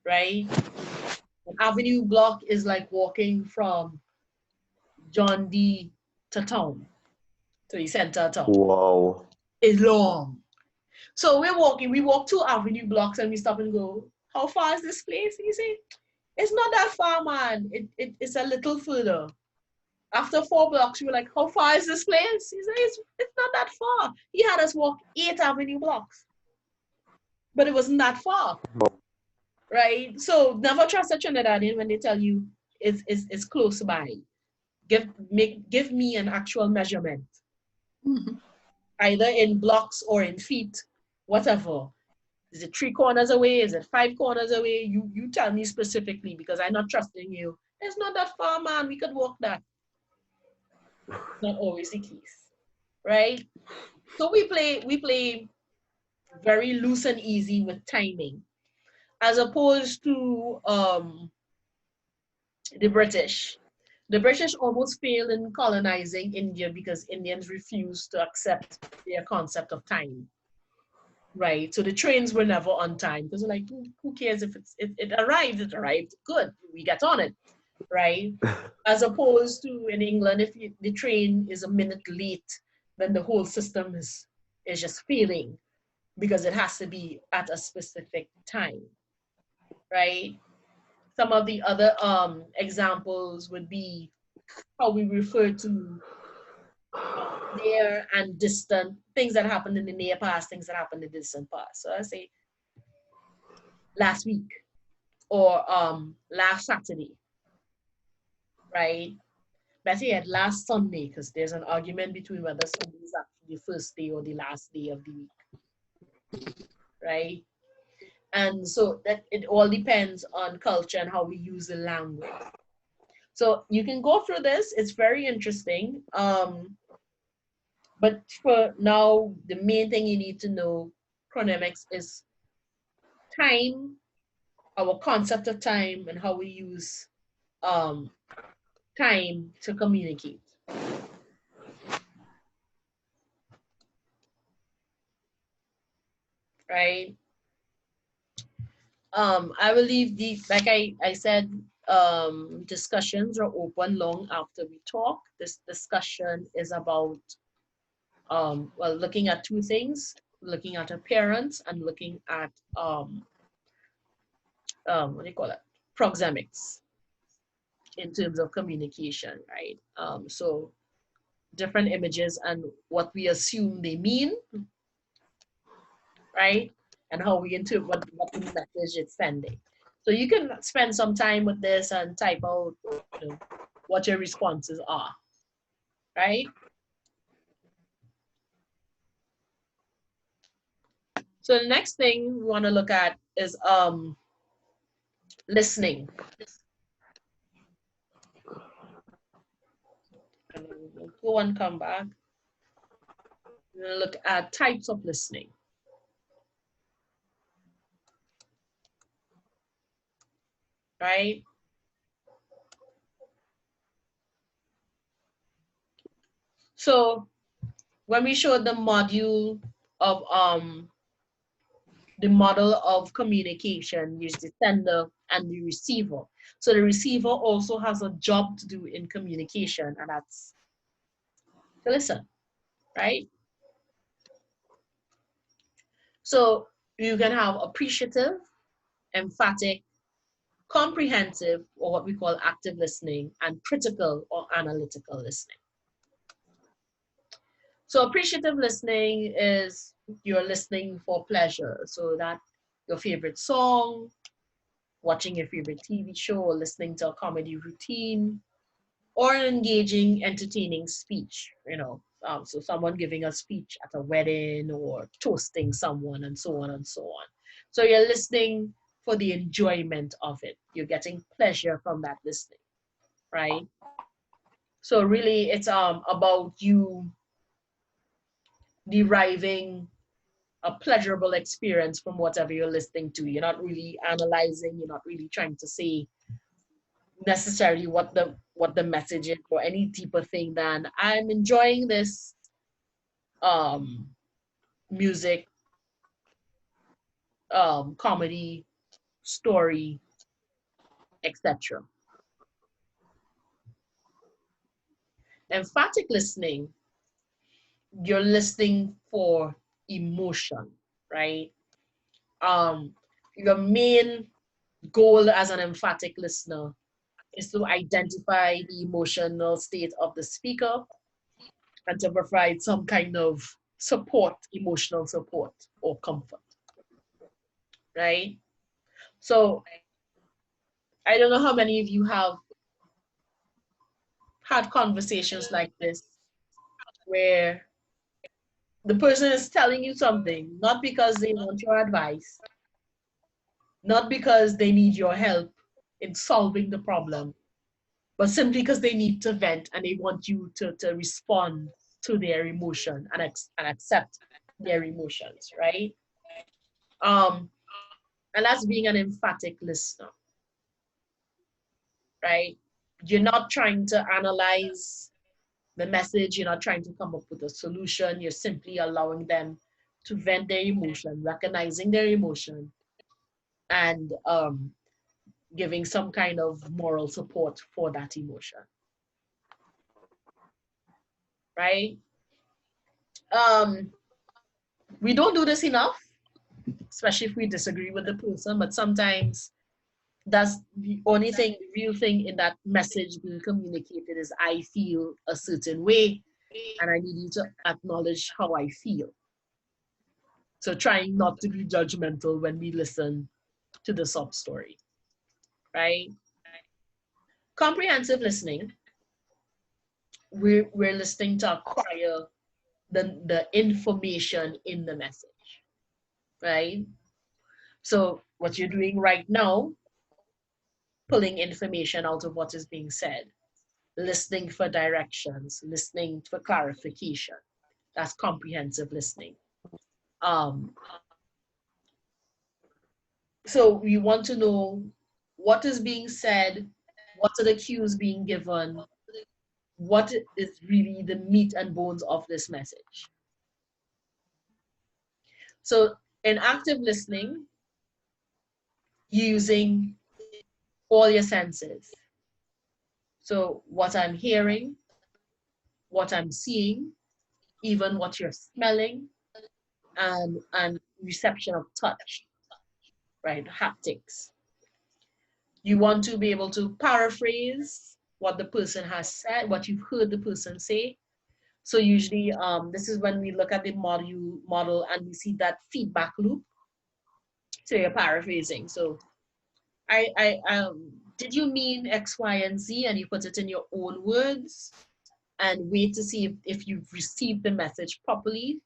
right? An avenue block is like walking from John D to town, to the center of town. Wow. It's long. So we walk 2 avenue blocks and we stop and go, how far is this place? And you say, it's not that far, man. It's a little further. After 4 blocks, we were like, how far is this place? He said, it's not that far. He had us walk 8 avenue blocks. But it wasn't that far. Right? So never trust a Trinidadian when they tell you it's close by. Give me an actual measurement. Either in blocks or in feet, whatever. Is it 3 corners away? Is it 5 corners away? You tell me specifically because I'm not trusting you. It's not that far, man. We could walk that. Not always the case, right? So we play very loose and easy with timing, as opposed to the British. The British almost failed in colonizing India because Indians refused to accept their concept of time. Right, so the trains were never on time because like, who cares if it arrived, good, we get on it, right? As opposed to in England, if the train is a minute late, then the whole system is just failing because it has to be at a specific time, right? Some of the other examples would be how we refer to near and distant, things that happened in the near past, things that happened in the distant past. So I say last week or last Saturday, right? Better yet, last Sunday, because there's an argument between whether Sunday is actually the first day or the last day of the week, right? And so that it all depends on culture and how we use the language. So you can go through this, it's very interesting. But for now, the main thing you need to know, chronemics, is time, our concept of time, and how we use time to communicate. Right? I will leave like I said, discussions are open long after we talk. This discussion is about, well, looking at 2 things, looking at appearance and looking at, what do you call it? Proxemics in terms of communication, right? So different images and what we assume they mean, right? And how we interpret what the message it's sending. So you can spend some time with this and type out, you know, what your responses are, right? So the next thing we want to look at is listening. And we'll go and come back. We're going to look at types of listening. Right? So when we showed the module of the model of communication, use the sender and the receiver. So the receiver also has a job to do in communication, and that's to listen, right? So you can have appreciative, emphatic, comprehensive, or what we call active listening, and critical or analytical listening. So appreciative listening is you're listening for pleasure. So that your favorite song, watching your favorite TV show, or listening to a comedy routine, or an engaging, entertaining speech, so someone giving a speech at a wedding or toasting someone and so on and so on. So you're listening for the enjoyment of it. You're getting pleasure from that listening, right? So really it's about you deriving a pleasurable experience from whatever you're listening to. You're not really analyzing, you're not really trying to say necessarily what the message is or any deeper thing than I'm enjoying this music, comedy, story, etc. Emphatic listening, you're listening for emotion, right? Your main goal as an emphatic listener is to identify the emotional state of the speaker and to provide some kind of support, emotional support or comfort, right? So I don't know how many of you have had conversations like this where the person is telling you something, not because they want your advice, not because they need your help in solving the problem, but simply because they need to vent and they want you to respond to their emotion and accept their emotions, right? And that's being an emphatic listener, right? You're not trying to analyze the message, you're not trying to come up with a solution, you're simply allowing them to vent their emotion, recognizing their emotion, and giving some kind of moral support for that emotion, right? We don't do this enough, especially if we disagree with the person, but sometimes that's the only thing, the real thing in that message being communicated is I feel a certain way and I need you to acknowledge how I feel. So trying not to be judgmental when we listen to the sub story, right? Comprehensive listening, we're listening to acquire the information in the message, right? So what you're doing right now, pulling information out of what is being said, listening for directions, listening for clarification. That's comprehensive listening. So we want to know what is being said, what are the cues being given, what is really the meat and bones of this message. So in active listening, using all your senses. So what I'm hearing, what I'm seeing, even what you're smelling, and reception of touch, right? Haptics. You want to be able to paraphrase what the person has said, what you've heard the person say. So usually this is when we look at the model and we see that feedback loop. So you're paraphrasing. So did you mean X, Y, and Z? And you put it in your own words and wait to see if you've received the message properly,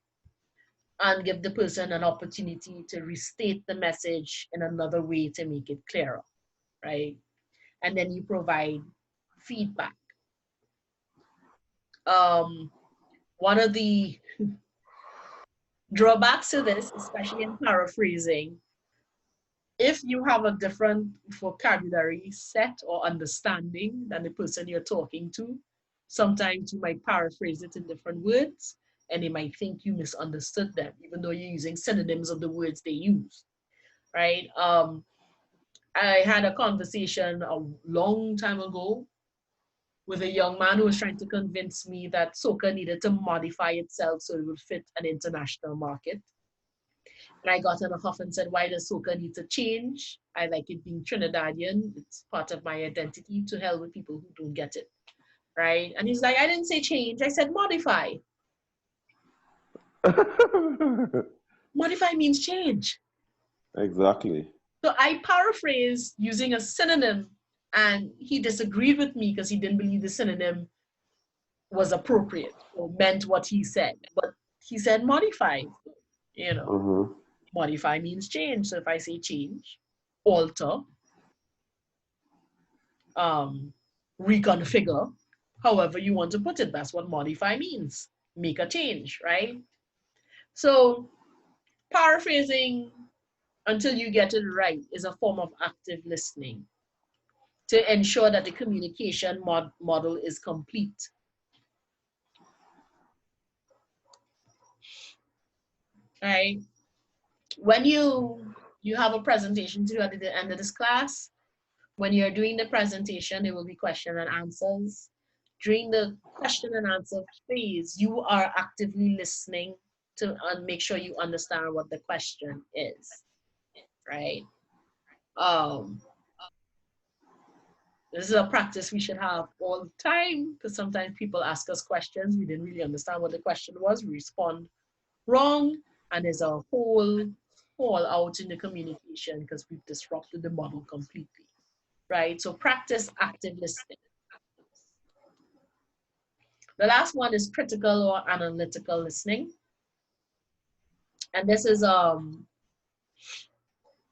and give the person an opportunity to restate the message in another way to make it clearer, right? And then you provide feedback. One of the drawbacks to this, especially in paraphrasing, if you have a different vocabulary set or understanding than the person you're talking to, sometimes you might paraphrase it in different words, and they might think you misunderstood them, even though you're using synonyms of the words they use, right? I had a conversation a long time ago with a young man who was trying to convince me that soca needed to modify itself so it would fit an international market. And I got in a huff and said, why does soca need to change? I like it being Trinidadian. It's part of my identity. To hell with people who don't get it, right? And he's like, I didn't say change. I said modify. Modify means change. Exactly. So I paraphrased using a synonym, and he disagreed with me because he didn't believe the synonym was appropriate or meant what he said. But he said modify, you know. Mm-hmm. Modify means change. So if I say change, alter, reconfigure, however you want to put it, that's what modify means. Make a change, right? So paraphrasing until you get it right is a form of active listening to ensure that the communication model is complete. Right? When you have a presentation to do at the end of this class, when you're doing the presentation, there will be question and answers. During the question and answer phase, you are actively listening to make sure you understand what the question is, right? This is a practice we should have all the time, because sometimes people ask us questions, we didn't really understand what the question was, we respond wrong, and there's a whole fall out in the communication because we've disrupted the model completely, right? So practice active listening. The last one is critical or analytical listening. And this is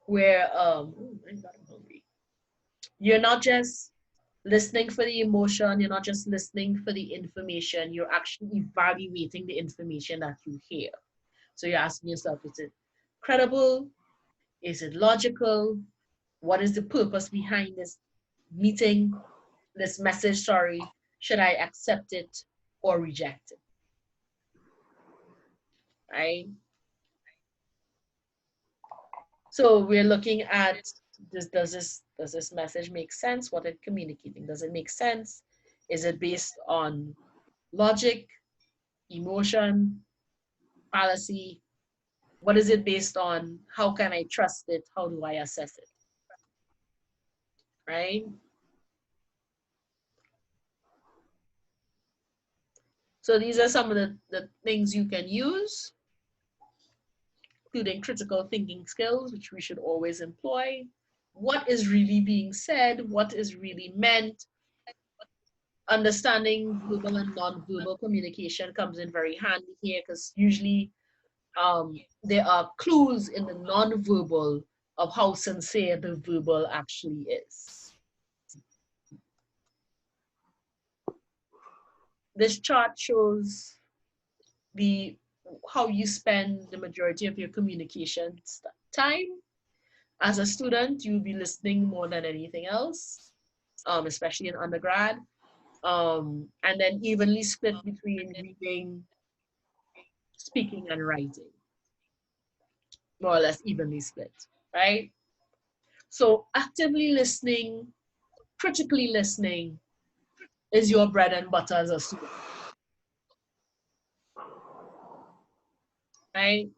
where oh my God, I'm hungry. You're not just listening for the emotion, you're not just listening for the information, you're actually evaluating the information that you hear. So you're asking yourself, is it credible? Is it logical? What is the purpose behind this meeting, this message, sorry? Should I accept it or reject it? Right? So we're looking at this, does this message make sense? What it's communicating? Does it make sense? Is it based on logic, emotion, fallacy? What is it based on? How can I trust it? How do I assess it? Right? So these are some of the things you can use, including critical thinking skills, which we should always employ. What is really being said? What is really meant? Understanding verbal and non-verbal communication comes in very handy here, because usually there are clues in the non-verbal of how sincere the verbal actually is. This chart shows how you spend the majority of your communication time. As a student, you'll be listening more than anything else, especially in undergrad. And then evenly split between reading, speaking, and writing. More or less evenly split, right? So actively listening, critically listening is your bread and butter as a student, right?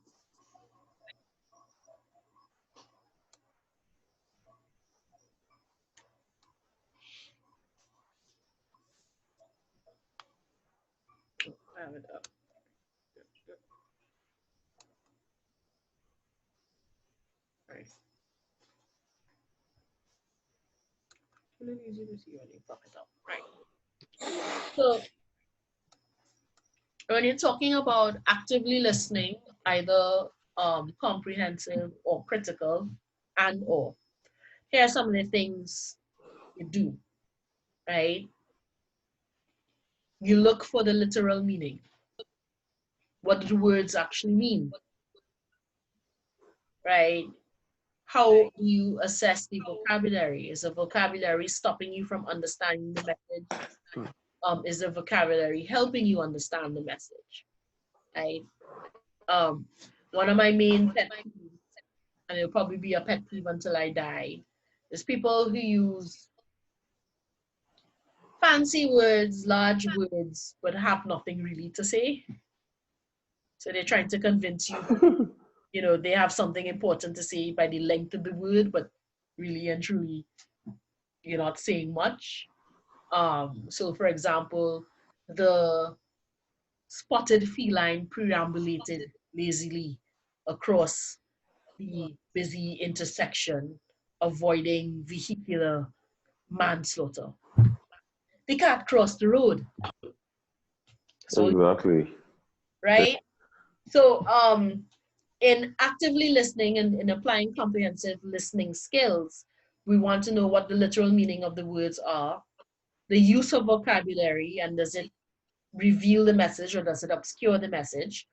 Have it up. Right. Really easy to see when you pop it up, right? So when you're talking about actively listening, either comprehensive or critical, and or, here are some of the things you do, right? You look for the literal meaning. What do the words actually mean, right? How do you assess the vocabulary? Is the vocabulary stopping you from understanding the message? Is the vocabulary helping you understand the message? right? Um, one of my main pet peeves, and it'll probably be a pet peeve until I die, is people who use fancy words, large words, but have nothing really to say. So they're trying to convince you that, they have something important to say by the length of the word, but really and truly, you're not saying much. So for example, the spotted feline perambulated lazily across the busy intersection, avoiding vehicular manslaughter. They can't cross the road. So, Exactly. right? So, in actively listening and in applying comprehensive listening skills, we want to know what the literal meaning of the words are, the use of vocabulary, and does it reveal the message or does it obscure the message?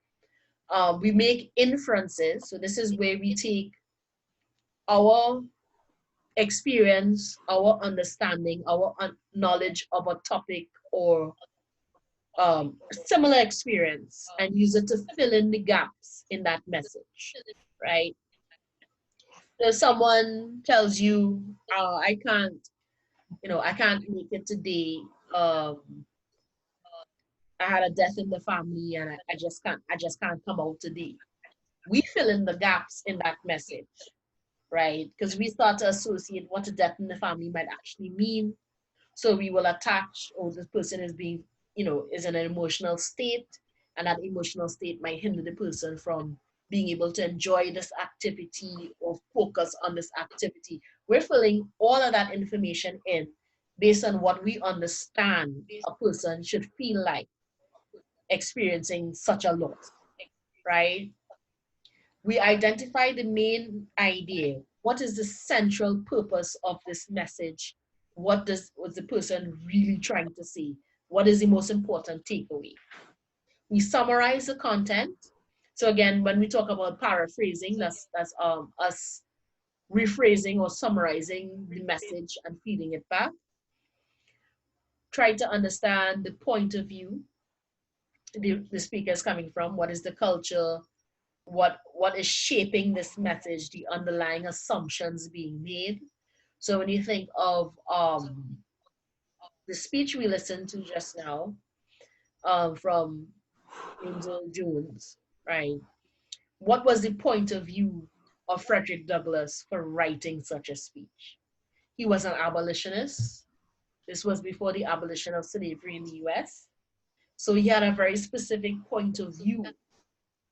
We make inferences. So this is where we take our experience, our understanding, our knowledge of a topic or similar experience and use it to fill in the gaps in that message, right? So someone tells you, I can't make it today. I had a death in the family and I just can't come out today. We fill in the gaps in that message, right? Because we start to associate what a death in the family might actually mean. So we will attach, oh, this person is being, is in an emotional state, and that emotional state might hinder the person from being able to enjoy this activity or focus on this activity. We're filling all of that information in based on what we understand a person should feel like experiencing such a loss, right? We identify the main idea. What is the central purpose of this message? Was the person really trying to say? What is the most important takeaway? We summarize the content. So again, when we talk about paraphrasing, that's us rephrasing or summarizing the message and feeding it back. Try to understand the point of view the speaker is coming from. What is the culture? What is shaping this message, the underlying assumptions being made. So when you think of the speech we listened to just now from James Earl Jones, right? What was the point of view of Frederick Douglass for writing such a speech? He was an abolitionist. This was before the abolition of slavery in the US. So he had a very specific point of view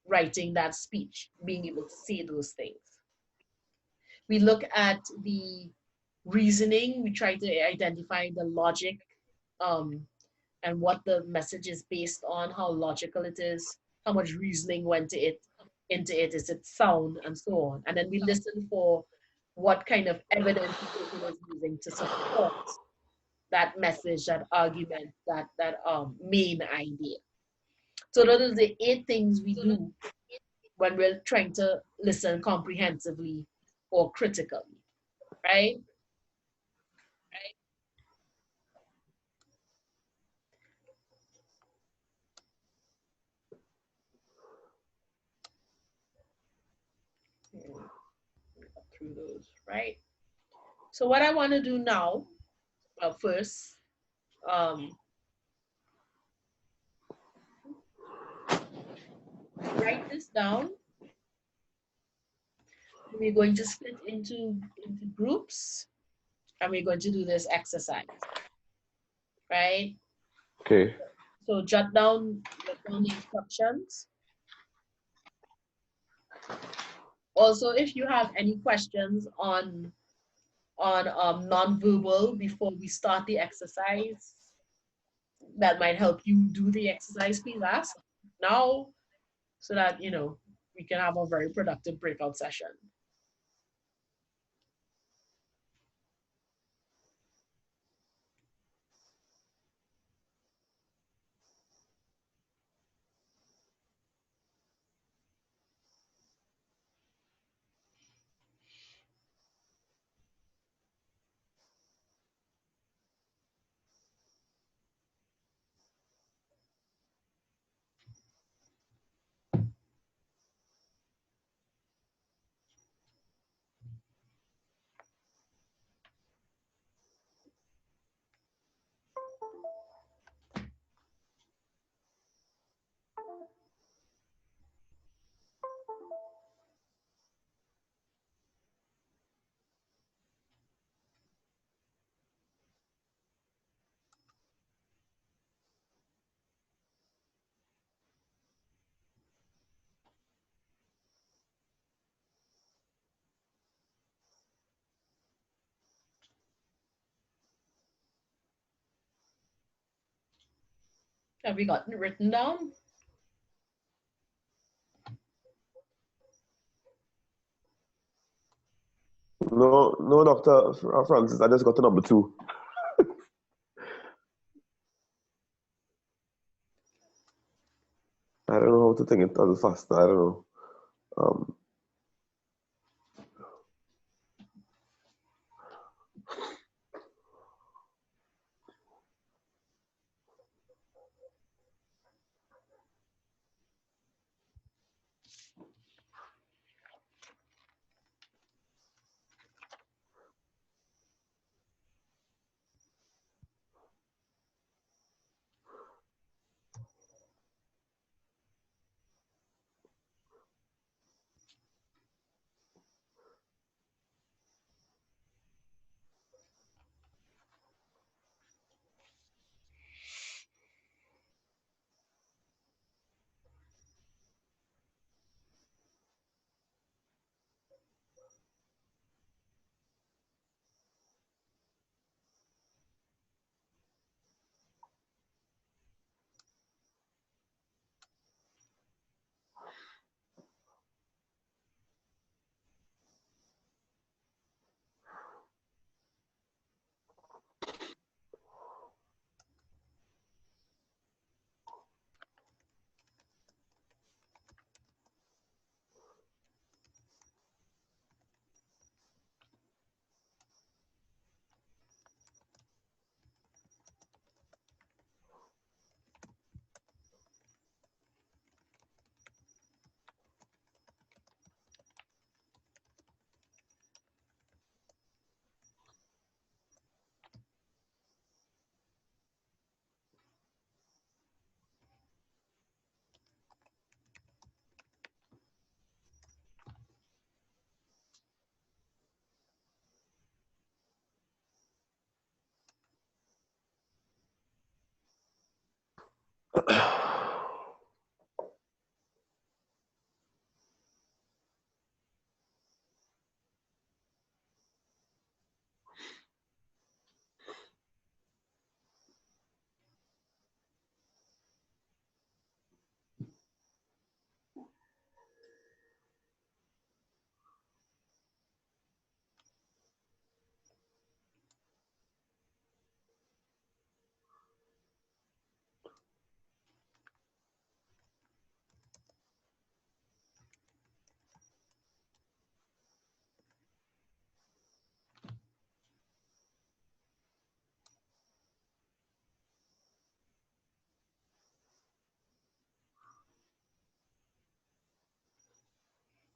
writing that speech, being able to say those things. We look at the reasoning, we try to identify the logic and what the message is based on, how logical it is, how much reasoning went into it, is it sound, and so on. And then we listen for what kind of evidence the person is using to support that message, that argument, that main idea. So those are the 8 things we do when we're trying to listen comprehensively or critically, right? Through those, right? So what I want to do now, first, write this down. We're going to split into groups, and we're going to do this exercise, right? Okay. So jot down the instructions. Also, if you have any questions on nonverbal before we start the exercise, that might help you do the exercise, please ask now so that, we can have a very productive breakout session. Have we gotten it written down? No, no, Dr. Francis, I just got to number 2. I don't know how to think it as fast. I don't know. Um,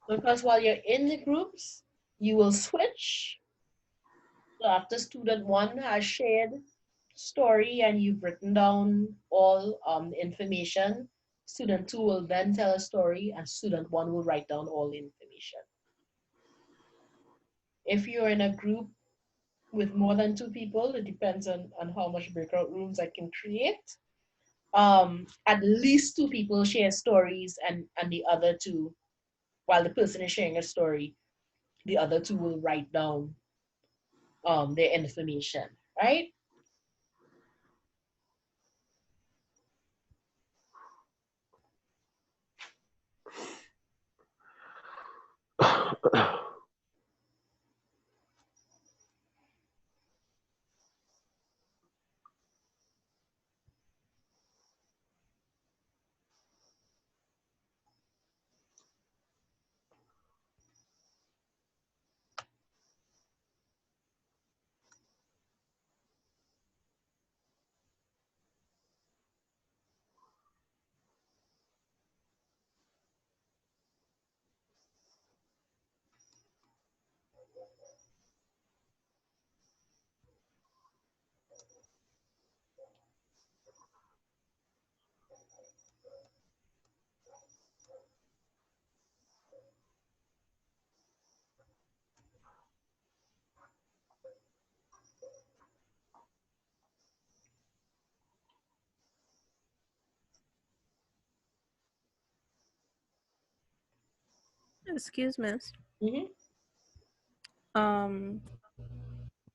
Because while you're in the groups, you will switch. So after student 1 has shared story and you've written down all the information, student 2 will then tell a story and student 1 will write down all the information. If you're in a group with more than 2 people, it depends on how much breakout rooms I can create. At least 2 people share stories and the other 2, while the person is sharing a story, the other 2 will write down their information, right? Excuse me. Mm-hmm. Um,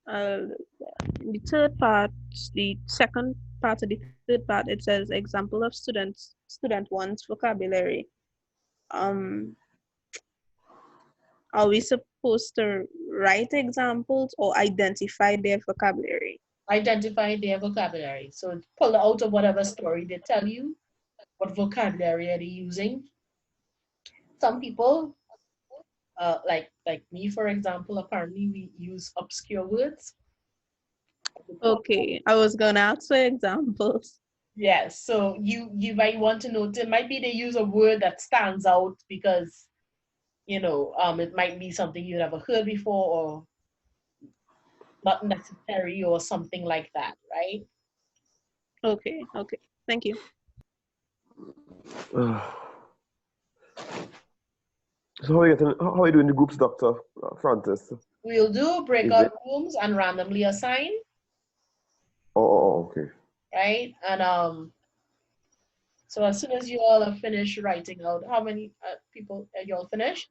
I'll In the third part, the second part of the third part, it says example of student one's vocabulary. Are we supposed to write examples or identify their vocabulary? Identify their vocabulary. So pull out of whatever story they tell you, what vocabulary are they using. Some people, like me, for example, apparently we use obscure words. Okay, I was gonna ask for examples. Yes, so you might want to note it might be they use a word that stands out because it might be something you never heard before or not necessary or something like that, right? Okay, thank you. So how are you doing the groups, Dr. Francis? We'll do breakout rooms and randomly assign, Okay. right? And so as soon as you all are finished writing out, how many people are you all finished?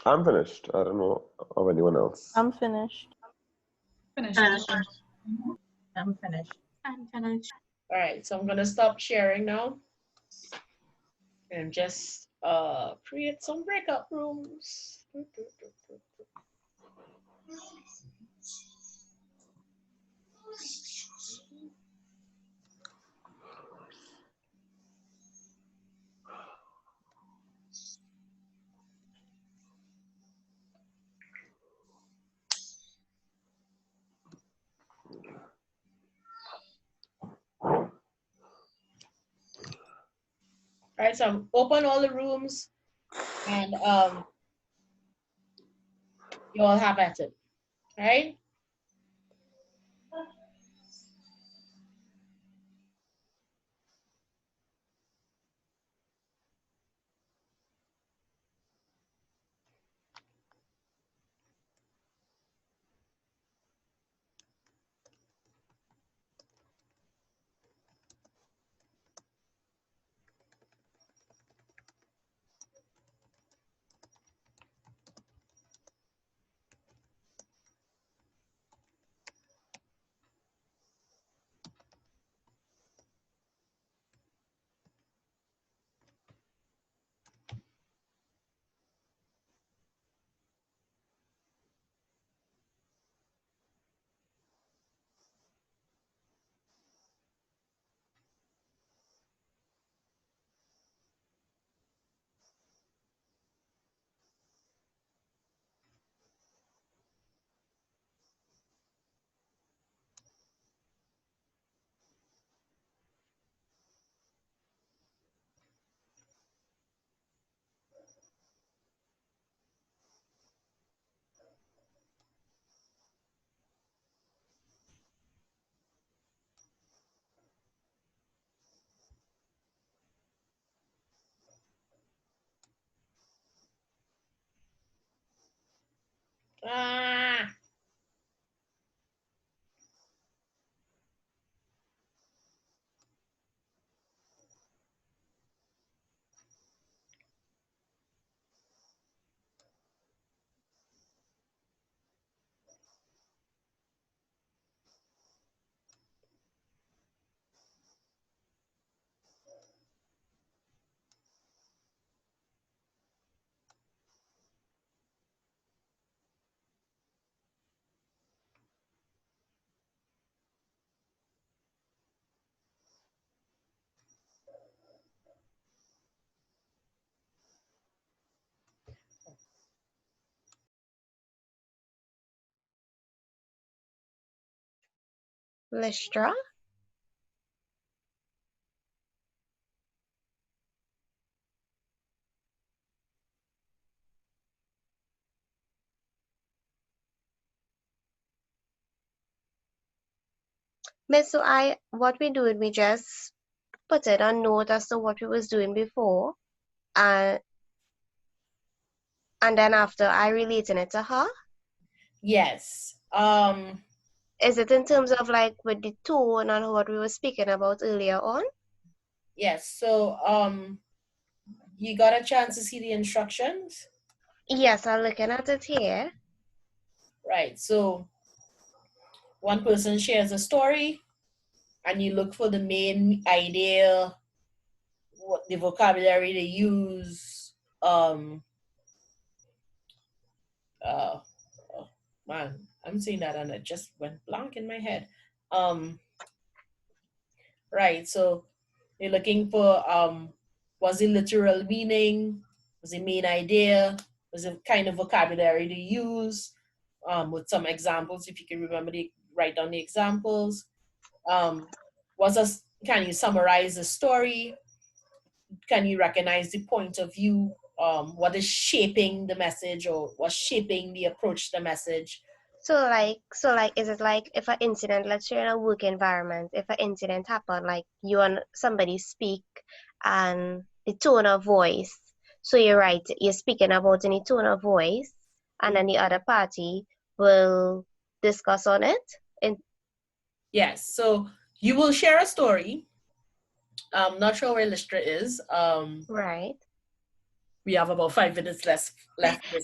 I'm finished. I don't know of anyone else. I'm finished. Finished. I'm finished. I'm finished. All right, so I'm gonna stop sharing now and just create some breakout rooms. All right, so open all the rooms and you all have at it, right? Ah. Listra? Miss, so what we do is we just put it on note as to what we was doing before, and then after I relating it to her. Yes. Is it in terms of like with the tone and what we were speaking about earlier on? Yes. So you got a chance to see the instructions? Yes, I'm looking at it here. Right. So one person shares a story, and you look for the main idea, what the vocabulary they use. Oh, man, I'm saying that and it just went blank in my head. Right, so you're looking for was the literal meaning, was the main idea, was the kind of vocabulary to use, with some examples, if you can remember write down the examples. Can you summarize the story? Can you recognize the point of view? What is shaping the message, or what's shaping the approach to the message? So like, is it like if an incident, let's say in a work environment, if an incident happened, like you and somebody speak and the tone of voice, so you're speaking about any tone of voice, and then the other party will discuss on it? Yes, so you will share a story. I'm not sure where Listra is. Right. We have about 5 minutes left.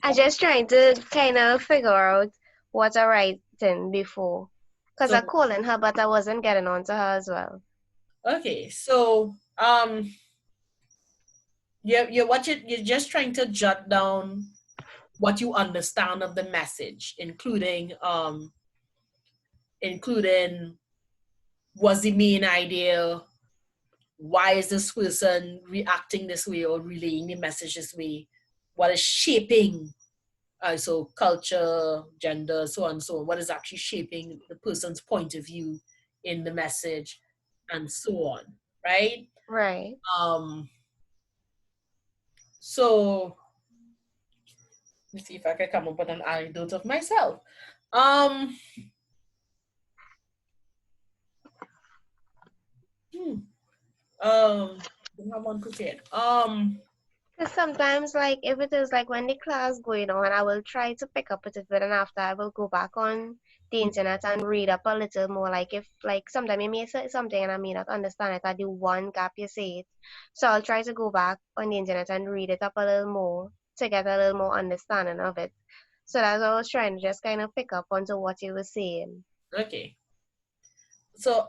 I'm just trying to kind of figure out what I writing before. Because I So, calling her, but I wasn't getting on to her as well. okay, so you're just trying to jot down what you understand of the message, including what's the main idea, why is this person reacting this way or relaying the message this way, what is shaping, so culture, gender, so on and so on, what is actually shaping the person's point of view in the message, and so on, right? Right. So let's see if I can come up with an anecdote of myself. Don't have one prepared. Because sometimes, like, if it is like when the class going on, I will try to pick up it, but then after I will go back on the internet and read up a little more. Like, if, like, sometimes you may say something and I may not understand it, I do one gap you say it. So I'll try to go back on the internet and read it up a little more to get a little more understanding of it. So that's what I was trying to just kind of pick up onto what you were saying. Okay. So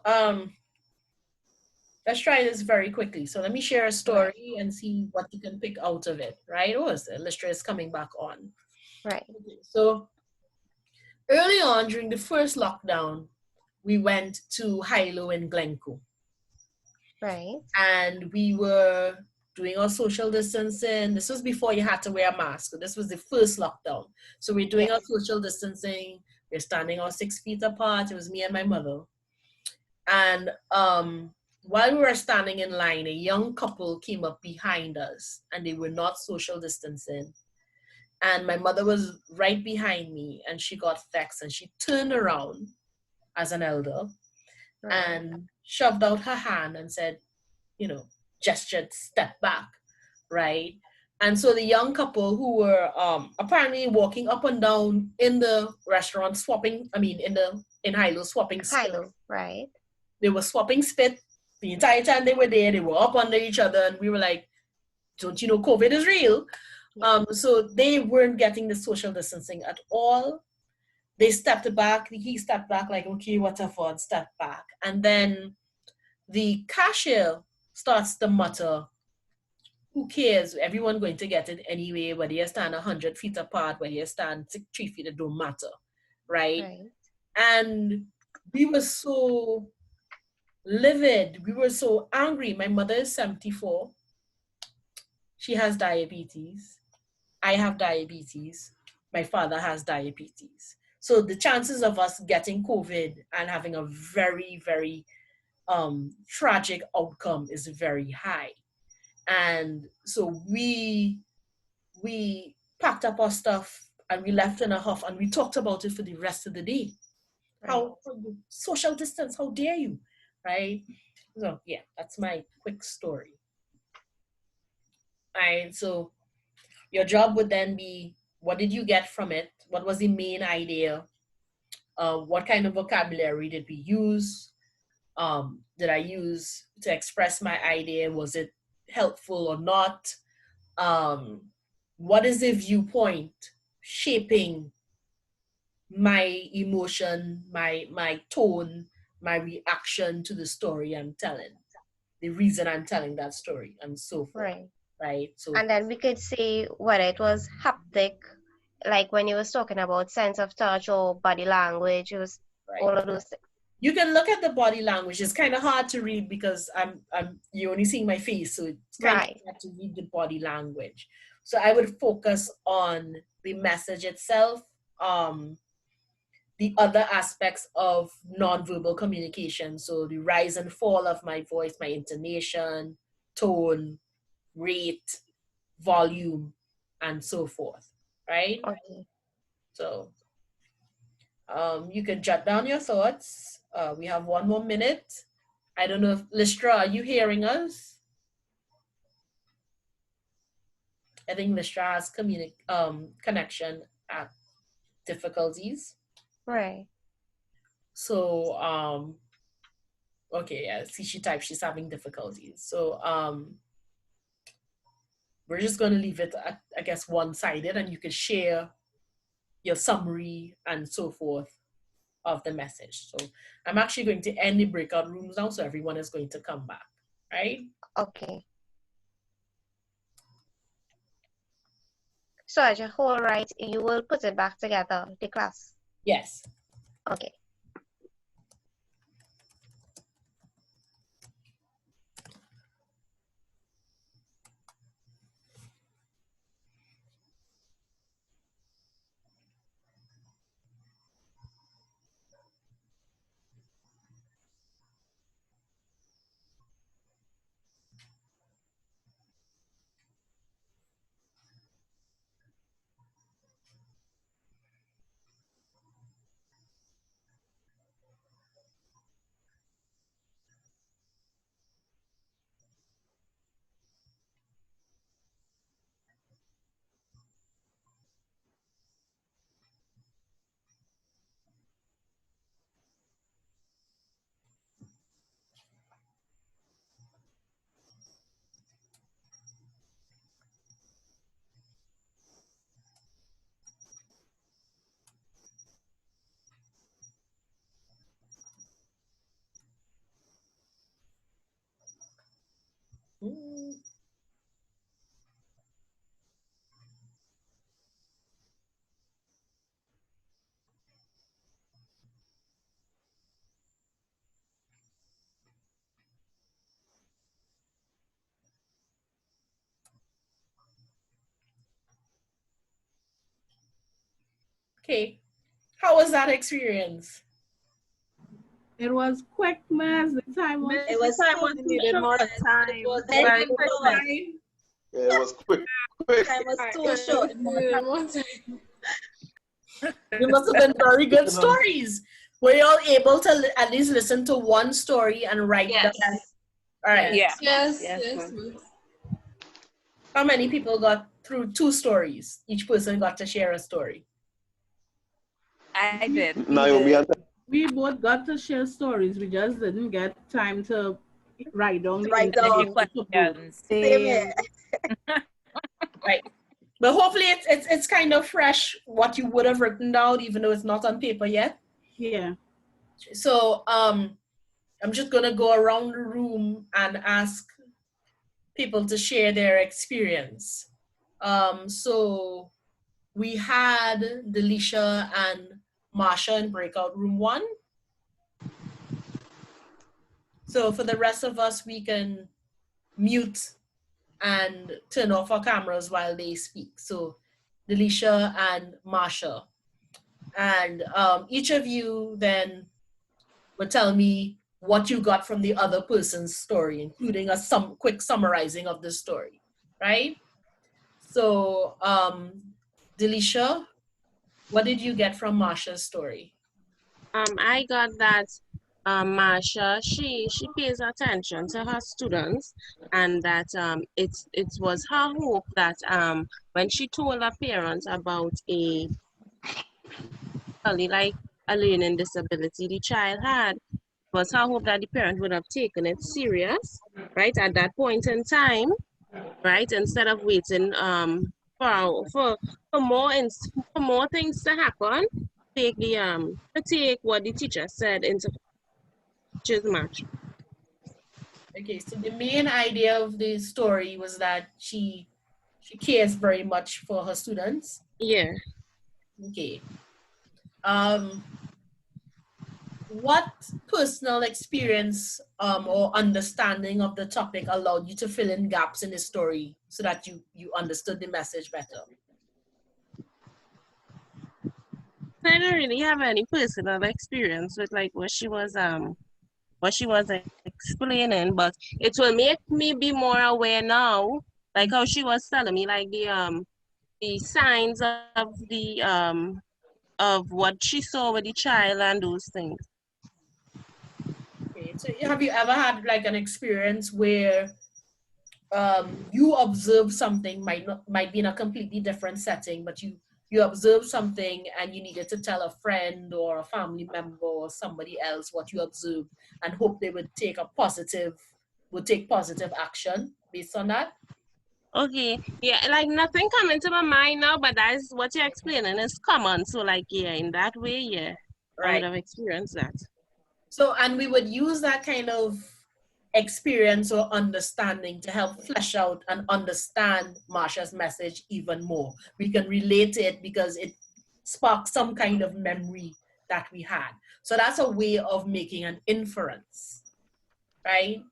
let's try this very quickly. So let me share a story and see what you can pick out of it, right? Oh, Listra is coming back on. Right. Okay, so early on during the first lockdown, we went to Hilo in Glencoe. Right. And we were doing our social distancing. This was before you had to wear a mask. So this was the first lockdown. So we're doing our social distancing. We're standing all 6 feet apart. It was me and my mother. And while we were standing in line, a young couple came up behind us and they were not social distancing. And my mother was right behind me and she got vexed and she turned around as an elder and shoved out her hand and said, gestured, step back, right? And so the young couple who were apparently walking up and down in the restaurant in Hilo swapping spit. Hilo, right. They were swapping spit the entire time they were there. They were up under each other and we were like, don't you know COVID is real? So they weren't getting the social distancing at all. They stepped back. He stepped back like, okay, whatever, and stepped back. And then the cashier starts to mutter, who cares? Everyone going to get it anyway, whether you stand 100 feet apart, whether you stand 3 feet, it don't matter, right? And we were so livid. We were so angry. My mother is 74. She has diabetes. I have diabetes. My father has diabetes. So the chances of us getting COVID and having a very, very tragic outcome is very high. And so we packed up our stuff and we left in a huff and we talked about it for the rest of the day. How social distance, how dare you, right? So yeah, that's my quick story. All right, so your job would then be, what did you get from it? What was the main idea? What kind of vocabulary did we use? Did I use to express my idea? Was it helpful or not? What is the viewpoint shaping my emotion, my tone, my reaction to the story I'm telling, the reason I'm telling that story, and so forth. Right. Right. So And then we could say whether it was haptic, like when you was talking about sense of touch or body language, it was right. all of those things. You can look at the body language. It's kind of hard to read because you're only seeing my face, so it's kind of hard to read the body language. So I would focus on the message itself, the other aspects of nonverbal communication. So the rise and fall of my voice, my intonation, tone, rate, volume, and so forth. Right? Okay. So you can jot down your thoughts. We have 1 more minute. I don't know if Listra, are you hearing us? I think Listra has connection difficulties. Right. So okay, yeah, see, she typed she's having difficulties. So we're just going to leave it, I guess, one-sided, and you can share your summary and so forth of the message. So I'm actually going to end the breakout rooms now, so everyone is going to come back, right? Okay. So as a whole, right, you will put it back together, the class? Yes. Okay. Okay. How was that experience? It was quick, miss. The time was It was time was needed more time. It was very quick. Yeah, it was quick. Time was too short. They must have been very good stories. Were you all able to at least listen to one story and write Yes. down? All right. Yeah. Yes. How many people got through 2 stories? Each person got to share a story. I did. Naomi and We both got to share stories. We just didn't get time to write down the Write down. information to both. Questions. Same here. Right. But hopefully it's kind of fresh what you would have written down, even though it's not on paper yet. Yeah. So I'm just gonna go around the room and ask people to share their experience. So we had Delisha and Marsha in breakout room 1. So for the rest of us, we can mute and turn off our cameras while they speak. So Delisha and Marsha. And each of you then will tell me what you got from the other person's story, including some quick summarizing of the story, right? So Delisha, what did you get from Marsha's story? I got that Marsha, she pays attention to her students, and that it was her hope that when she told her parents about a learning disability the child had, it was her hope that the parent would have taken it serious, right, at that point in time, right, instead of waiting for more things to happen, take what the teacher said into just much. Okay, so the main idea of the story was that she cares very much for her students. Yeah. Okay. What personal experience or understanding of the topic allowed you to fill in gaps in the story so that you understood the message better? I don't really have any personal experience with like what she was explaining, but it will make me be more aware now, like how she was telling me, like the signs of what she saw with the child and those things. Okay, so have you ever had like an experience where you observe something might be in a completely different setting, but you observe something and you needed to tell a friend or a family member or somebody else what you observed and hope they would take positive action based on that? Okay, yeah, like nothing coming to my mind now, but that's what you're explaining is common. So like, yeah, in that way, yeah, I would Right. have experienced that. So, and we would use that kind of experience or understanding to help flesh out and understand Marsha's message even more. We can relate to it because it sparks some kind of memory that we had. So that's a way of making an inference, right?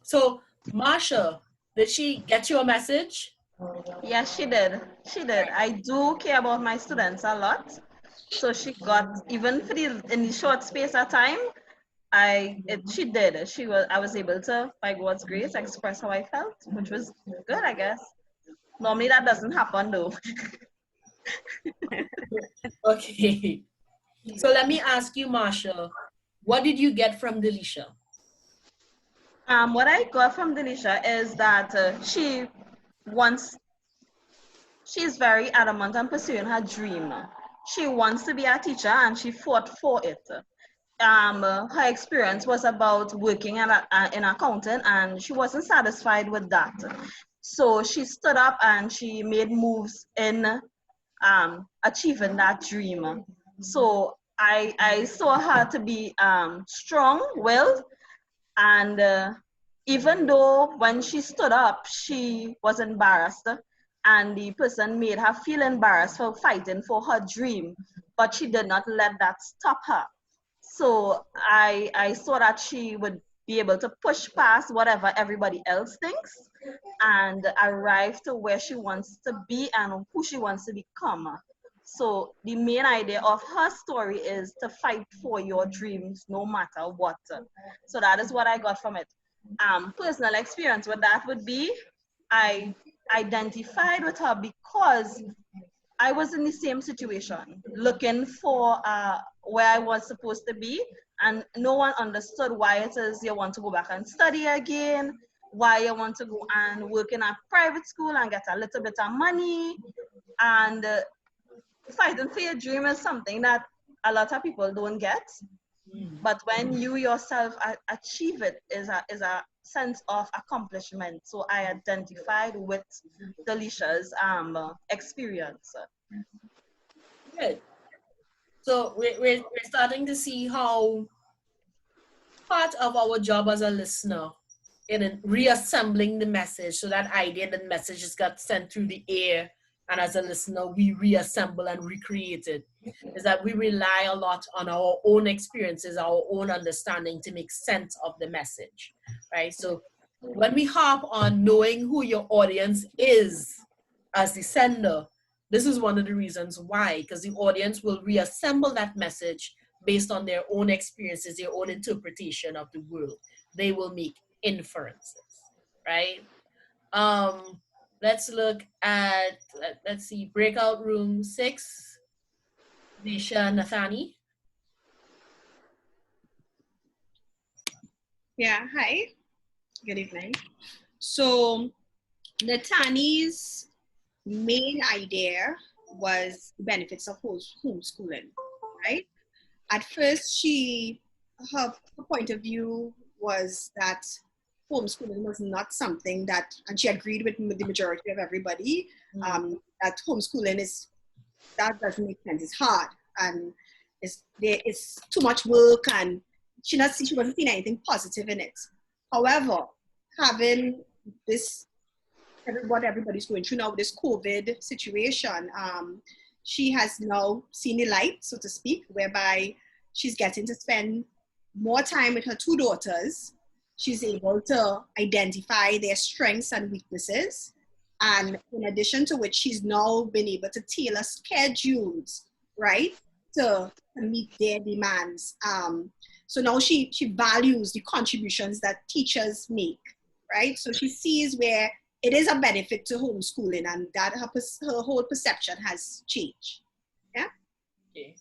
So, Marsha, did she get your message? Yes, she did. She did. I do care about my students a lot. So she got, even for in the short space of time, she did. I was able to, by God's grace, express how I felt, which was good, I guess. Normally that doesn't happen though. Okay. So let me ask you, Marsha, what did you get from Delisha? What I got from Delisha is that she's very adamant on pursuing her dream. She wants to be a teacher and she fought for it. Her experience was about working in accounting and she wasn't satisfied with that. So she stood up and she made moves in achieving that dream. So I saw her to be strong-willed, and even though when she stood up, she was embarrassed, and the person made her feel embarrassed for fighting for her dream, but she did not let that stop her. So I saw that she would be able to push past whatever everybody else thinks and arrive to where she wants to be and who she wants to become. So the main idea of her story is to fight for your dreams no matter what. So that is what I got from it. Personal experience with that would be I identified with her because I was in the same situation, looking for where I was supposed to be, and no one understood why it is you want to go back and study again, why you want to go and work in a private school and get a little bit of money, and fighting for your dream is something that a lot of people don't get. But when you yourself achieve it, is a sense of accomplishment. So I identified with Delisha's experience. Good. So we're starting to see how part of our job as a listener in reassembling the message, so that idea that messages got sent through the air, and as a listener we reassemble and recreate it, is that we rely a lot on our own experiences, our own understanding to make sense of the message, right? So when we harp on knowing who your audience is as the sender, this is one of the reasons why, because the audience will reassemble that message based on their own experiences, their own interpretation of the world. They will make inferences, right? Let's look at, let's see, breakout room 6, Nisha Nathani. Yeah, hi, good evening. So Nathani's main idea was the benefits of homeschooling, right? At first, her point of view was that homeschooling was not something that, and she agreed with the majority of everybody, that homeschooling that doesn't make sense, it's hard. and there is too much work, and she wasn't seeing anything positive in it. However, having this, what everybody's going through now, this COVID situation, she has now seen the light, so to speak, whereby she's getting to spend more time with her two daughters. She's able to identify their strengths and weaknesses. And in addition to which, she's now been able to tailor schedules, right, to meet their demands. So now she values the contributions that teachers make, right? So she sees where it is a benefit to homeschooling, and that her whole perception has changed. Yeah? Okay.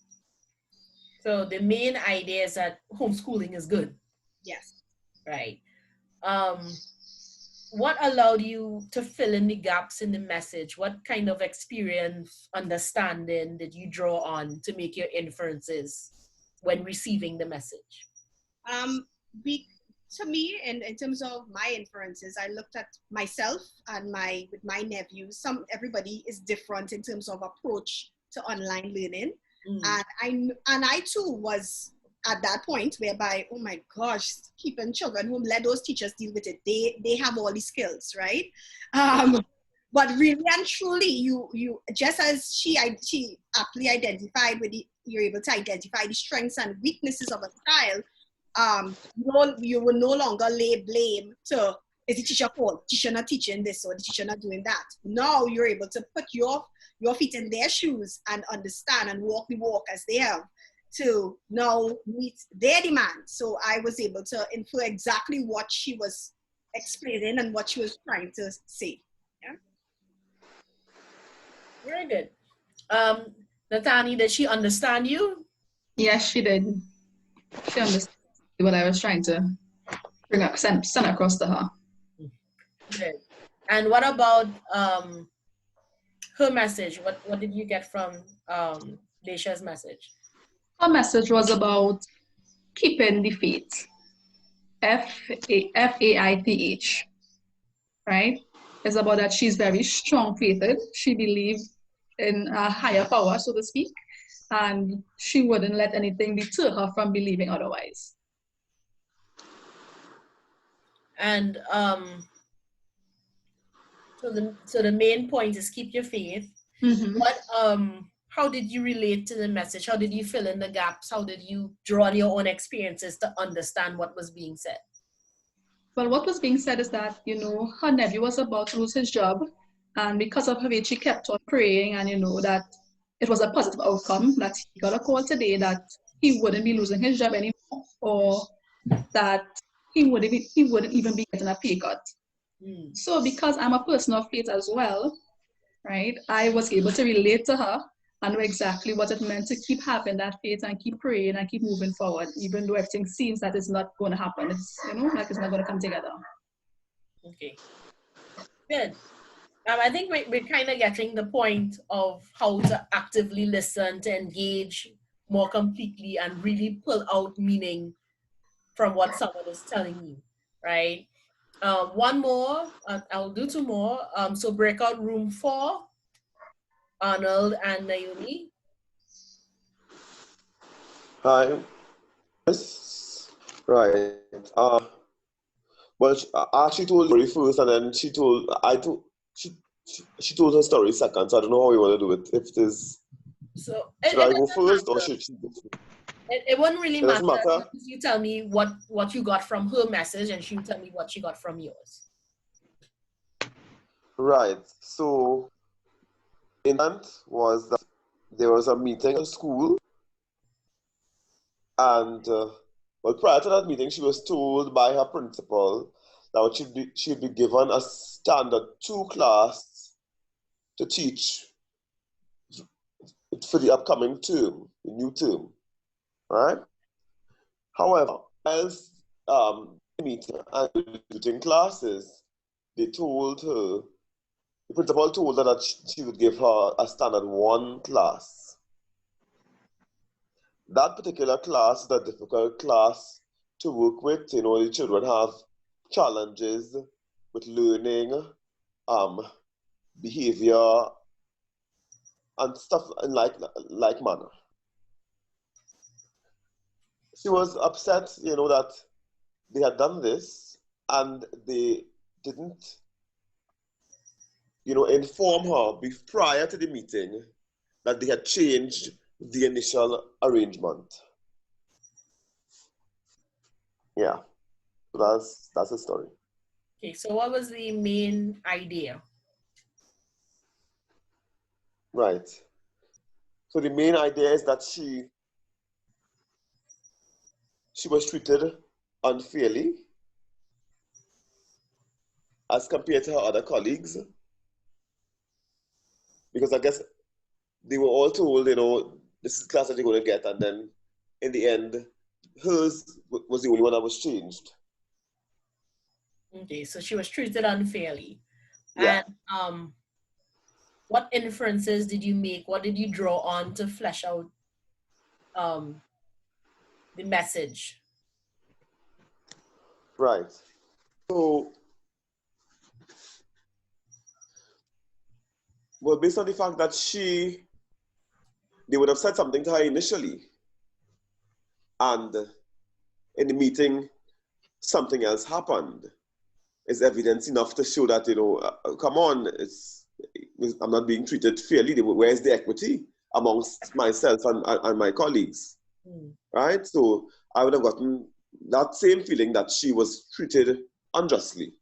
So the main idea is that homeschooling is good. Yes. Right. What allowed you to fill in the gaps in the message? What kind of experience, understanding did you draw on to make your inferences when receiving the message? To me, in terms of my inferences, I looked at myself and with my nephews. Everybody is different in terms of approach to online learning. And I too was at that point whereby, oh my gosh, keeping children home, let those teachers deal with it. They have all the skills, right? But really and truly, you just as she aptly identified you're able to identify the strengths and weaknesses of a child. You will no longer lay blame to, is the teacher fault? Teacher not teaching this or the teacher not doing that. Now you're able to put your feet in their shoes and understand and walk the walk as they have to now meet their demands. So I was able to infer exactly what she was explaining and what she was trying to say. Yeah. Very good. Nathani, did she understand you? Yes, she did. She understood what I was trying to send across to her. Good. And what about her message? What did you get from Leisha's message? Her message was about keeping the faith. Faith, right? It's about that she's very strong-faithed. She believed in a higher power, so to speak, and she wouldn't let anything deter her from believing otherwise. And so the main point is keep your faith. Mm-hmm. How did you relate to the message? How did you fill in the gaps? How did you draw on your own experiences to understand what was being said? Well, what was being said is that, her nephew was about to lose his job, and because of her age, she kept on praying, and that it was a positive outcome, that he got a call today that he wouldn't be losing his job anymore, or that he wouldn't even be getting a pay cut. So because I'm a person of faith as well, right, I was able to relate to her and know exactly what it meant to keep having that faith and keep praying and keep moving forward, even though everything seems that it's not going to happen. It's, like it's not going to come together. Okay. Good. I think we're kind of getting the point of how to actively listen, to engage more completely and really pull out meaning from what someone is telling you, right? One more, I'll do two more. So breakout room 4, Arnold and Naomi. Hi. Yes. Right. Well, I actually told the story first, and then she told her story second. So I don't know how you want to do it. If it is, so should I go first or should she go first? It wouldn't really matter. Matter. You tell me what you got from her message, and she'll tell me what she got from yours. Right. So, in that was that there was a meeting in school, and prior to that meeting, she was told by her principal that she'd be given a standard 2 class to teach for the upcoming term, the new term. Right? However, as meeting and visiting classes, the principal told her that she would give her a standard 1 class. That particular class is a difficult class to work with. The children have challenges with learning, behavior, and stuff in like manner. She was upset, that they had done this and they didn't, inform her prior to the meeting that they had changed the initial arrangement. Yeah, so that's the story. Okay, so what was the main idea? Right. So the main idea is that she was treated unfairly as compared to her other colleagues, because I guess they were all told, this is the class that you're going to get, and then in the end, hers was the only one that was changed. Okay, so she was treated unfairly. Yeah. And what inferences did you make? What did you draw on to flesh out the message? Right. So, well, based on the fact that they would have said something to her initially, and in the meeting, something else happened, is evidence enough to show that, come on, I'm not being treated fairly. Where's the equity amongst myself and my colleagues? Right? So I would have gotten that same feeling that she was treated unjustly.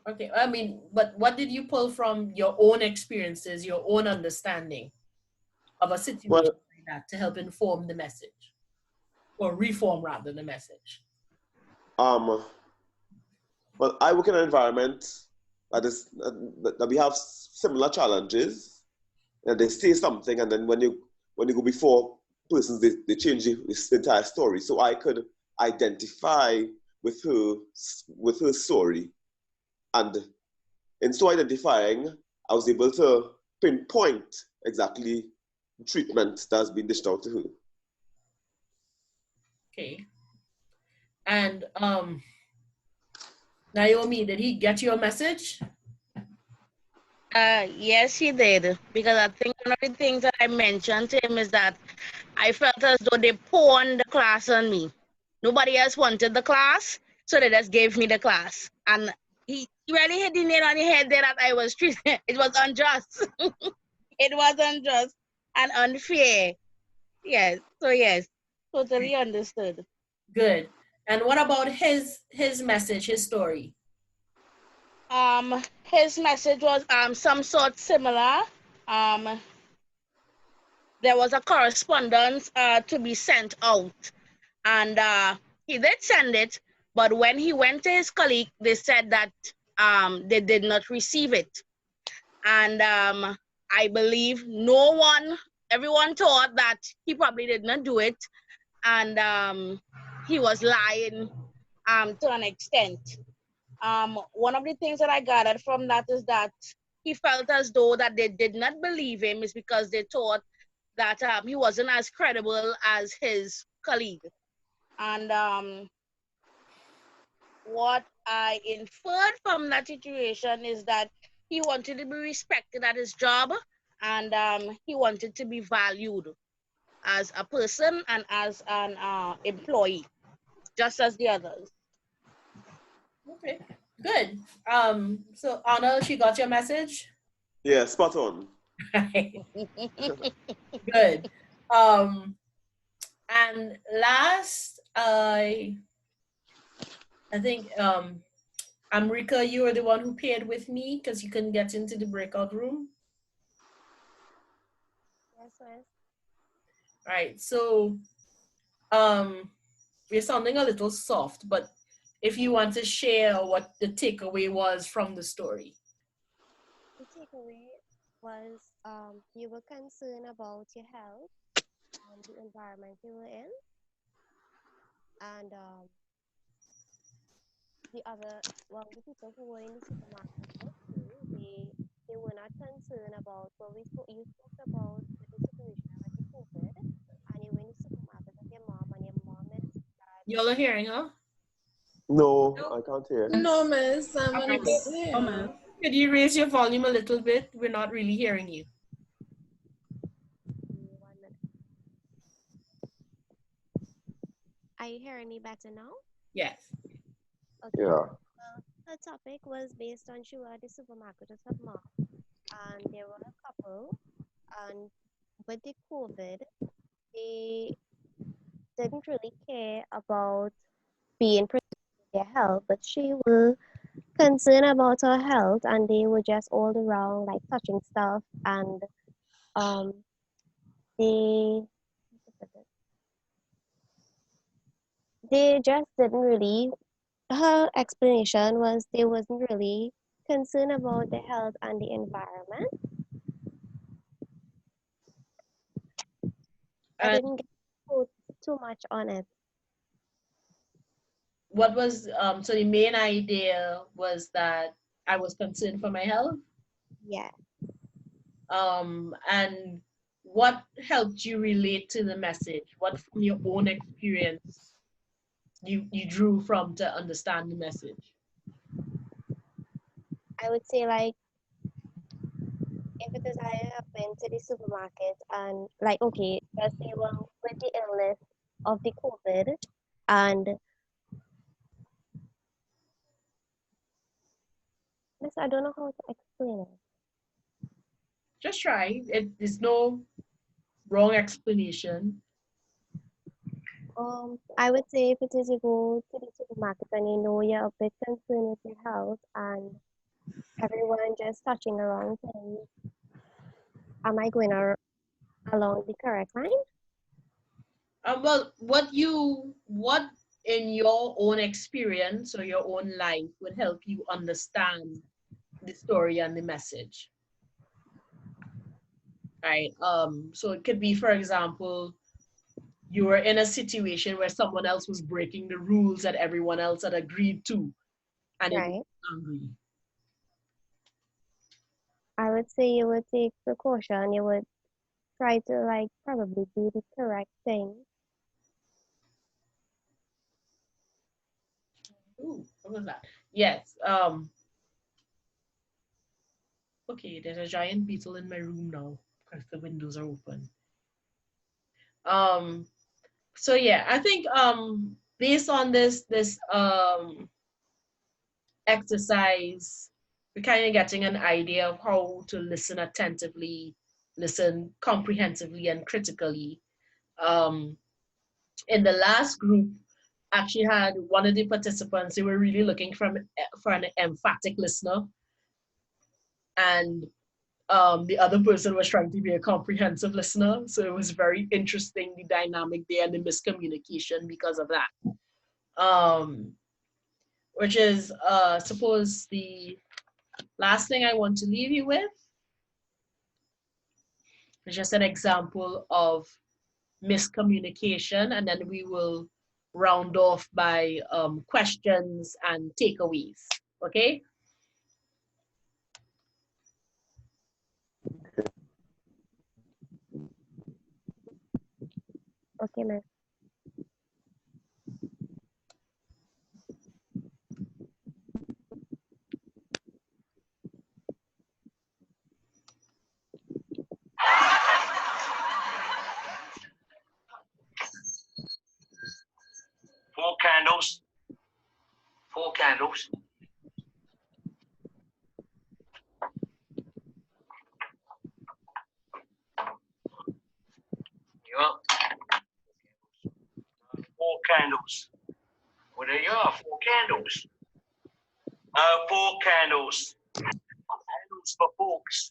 Okay, I mean, but what did you pull from your own experiences, your own understanding of a situation like that to help inform the message, or reform rather the message? Well, I work in an environment that we have similar challenges, and they say something, and then when you go before persons, they change the entire story. So I could identify with her story, and in so identifying, I was able to pinpoint exactly the treatment that has been dished out to her. Okay. And Naomi, did he get your message? Yes, he did. Because I think one of the things that I mentioned to him is that I felt as though they pawned the class on me. Nobody else wanted the class, so they just gave me the class. And he really hit the nail on the head there that I was treated. It was unjust. It was unjust and unfair. Yes. So yes, totally understood. Good. And what about his message, his story? His message was some sort similar. There was a correspondence to be sent out, and he did send it, but when he went to his colleague, they said that they did not receive it. And I believe everyone thought that he probably did not do it, and he was lying to an extent. One of the things that I gathered from that is that he felt as though that they did not believe him is because they thought that he wasn't as credible as his colleague. And what I inferred from that situation is that he wanted to be respected at his job, and he wanted to be valued as a person and as an employee, just as the others. Okay, good. So Arnold, she got your message? Yeah, spot on. Good. And last, I think Amrika, you were the one who paired with me because you couldn't get into the breakout room. Yes, yes. All right, so we're sounding a little soft, but if you want to share what the takeaway was from the story. The takeaway was you were concerned about your health and the environment you were in, and the people who were in the supermarket, they were not concerned about what you spoke about with the situation with the COVID, and you were in the supermarket with your mom, and your mom is that. Y'all are hearing her? No, I can't hear. No, miss. I'm unable to hear. Could you raise your volume a little bit? We're not really hearing you. Are you hearing me better now? Yes. Okay. Yeah. Well, her topic was based on she was at the supermarket with her mom, and there were a couple, and with the COVID, they didn't really care about being protected with their health, but she was concerned about her health, and they were just all around like touching stuff, and um, they they just didn't really. Her explanation was they wasn't really concerned about the health and the environment. I And didn't get put too much on it. what was so the main idea was that I was concerned for my health. Yeah. And what helped you relate to the message? What from your own experience you drew from to understand the message? I would say like if it is I have been to the supermarket and like okay, let's say well with the illness of the COVID and miss I don't know how to explain it. Just try. There's no wrong explanation. I would say if it is you go to the supermarket and you know you're a bit concerned with your health and everyone just touching around things, am I going along the correct line? Well, what in your own experience or your own life would help you understand the story and the message? Right. So it could be, for example, you were in a situation where someone else was breaking the rules that everyone else had agreed to, and it was Right. angry. I would say you would take precaution. You would try to like probably do the correct thing. Ooh, what was that? Yes. Okay, there's a giant beetle in my room now because the windows are open. Um, so yeah, I think based on this exercise, we're kind of getting an idea of how to listen attentively, listen comprehensively and critically. Um, in the last group, actually had one of the participants, they were really looking for an emphatic listener, and the other person was trying to be a comprehensive listener. So it was very interesting, the dynamic there and the miscommunication because of that. Which is, suppose the last thing I want to leave you with is just an example of miscommunication, and then we will round off by questions and takeaways. Okay? Okay, miss. Four candles. Four candles. Yeah. Four candles. Well, there you are. Four candles. Four candles. Candles for forks.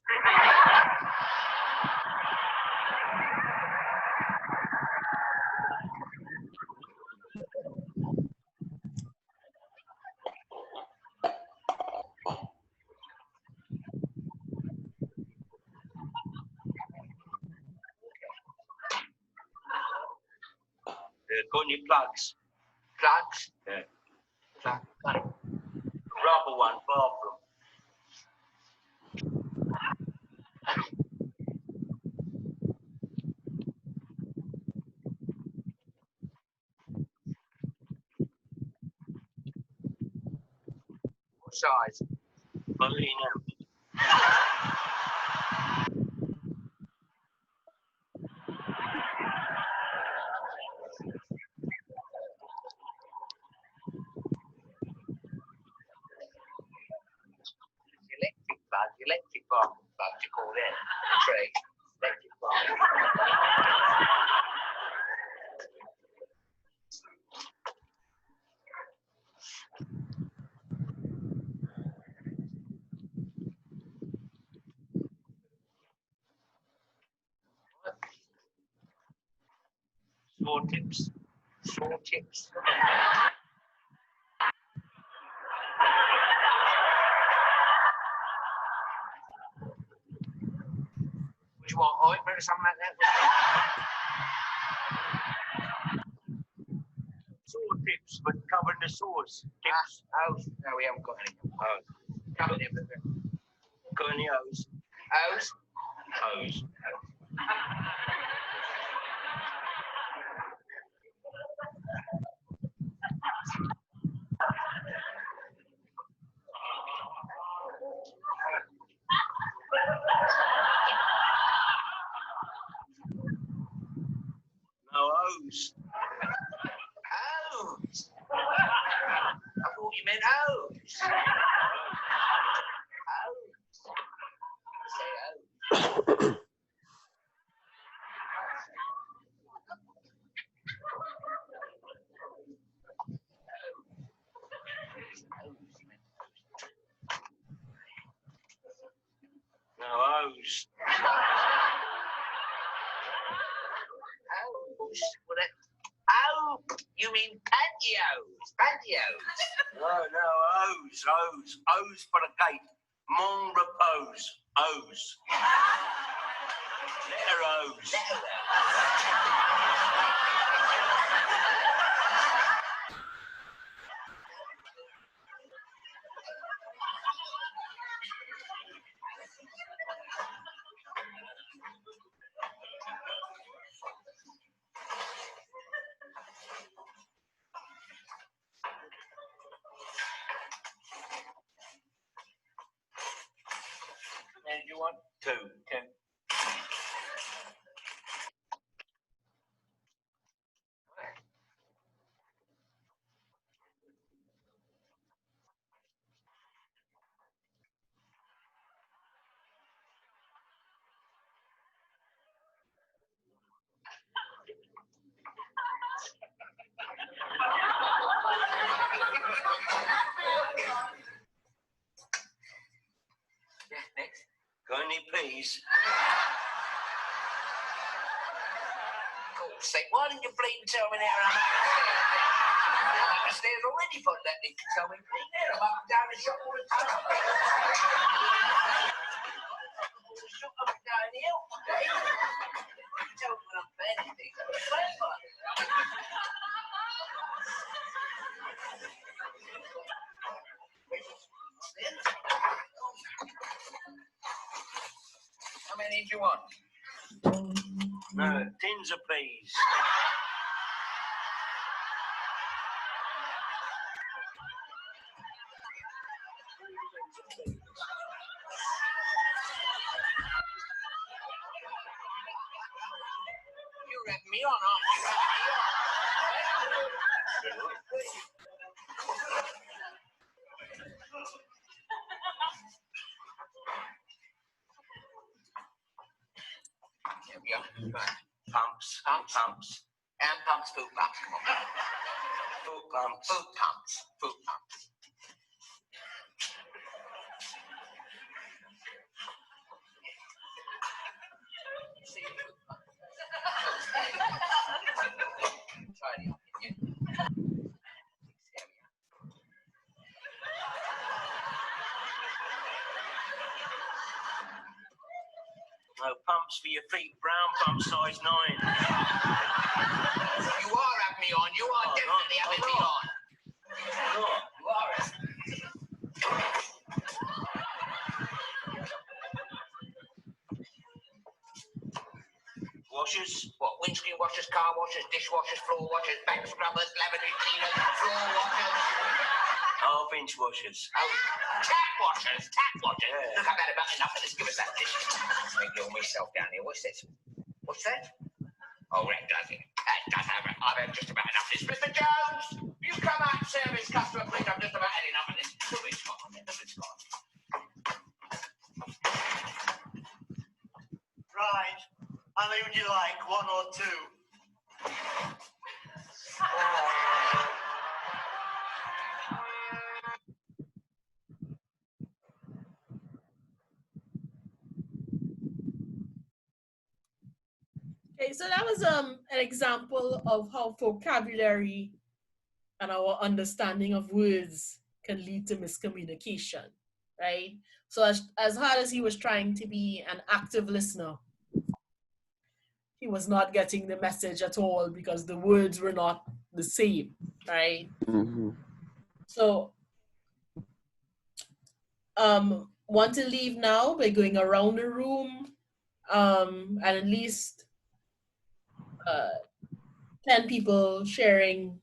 Got any plugs? Plugs? Yeah. Plug. Rubber one, bathroom. What size? Ballerina. the electric bulb, you call them. Tree. Electric bulb. Saw tips. Saw tips. What do you want, ointment or something like that? Saw tips, but covered the saws. Tips. Hose. No, we haven't got any. Hose. Covered everything. Got any hose? Hose? Hose. No hose. Hose. I thought you meant hose. Hose. Say hose. No hose. Hose? What a... Oh, you mean pantyhose? Pantyhose? No, hose, hose. Hose for the gate. Mon repose. Hose. Letter hose. And you want two. Yeah, next. Got any peas? God's sake, why didn't you bleed and tell me that? I'm up the stairs already for that. They can tell me bleed there. I'm up and down the shop all the time. Shop up and down here. You tell me when I'm bad anything. How many do you want? No, tins of peas. You're having me on, aren't you? There we go. Right. Pumps. And pumps, food pumps. Come on. Food pumps. Food pumps. Food pumps. See food pumps. Try it. No pumps for your feet, brown pump size 9. You are having me on, you are definitely having me on. You are. Washers? What, windscreen washers, car washers, dishwashers, floor washers, back scrubbers, lavatory cleaners, floor washers? Half-inch washers. Oh, tap washers. Yeah. Look, I've had about enough of this. Give us that dish. Make it all myself down here. What's this? What's that? Oh, that does it. That does have it. I've had just about enough of this. Mr. Jones, you come out and service customer, please. I've just about had enough of this. Look, it's gone. Look, it's gone. II. Okay, so that was an example of how vocabulary and our understanding of words can lead to miscommunication, right? So as hard as he was trying to be an active listener, he was not getting the message at all because the words were not the same, right? Mm-hmm. So want to leave now by going around the room and at least 10 people sharing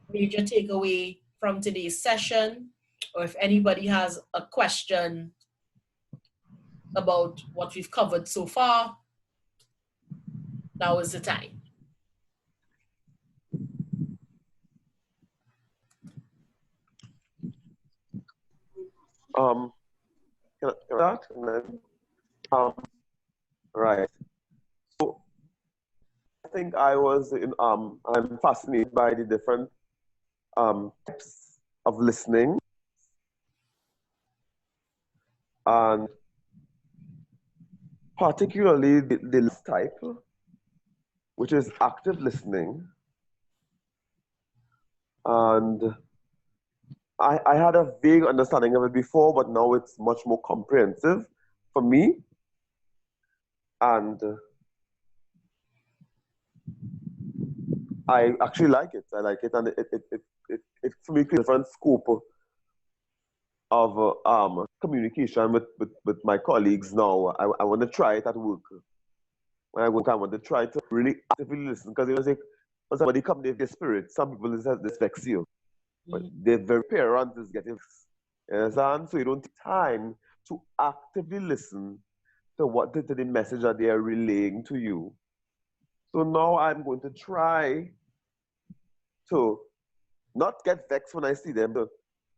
major takeaway from today's session, or if anybody has a question about what we've covered so far, now is the time. Can I start? And then, right. So I think I'm fascinated by the different types of listening, and particularly the last type, which is active listening. And I had a vague understanding of it before, but now it's much more comprehensive for me. And I actually like it. I like it, and it for me creates a different scope of communication with my colleagues now. I want to try it at work. When I go, I want to try to really actively listen, because it was like when somebody come there with their spirit, some people this vex you, but their very parent is getting, you understand? So you don't take time to actively listen to the message that they are relaying to you. So now I'm going to try to not get vexed when I see them, to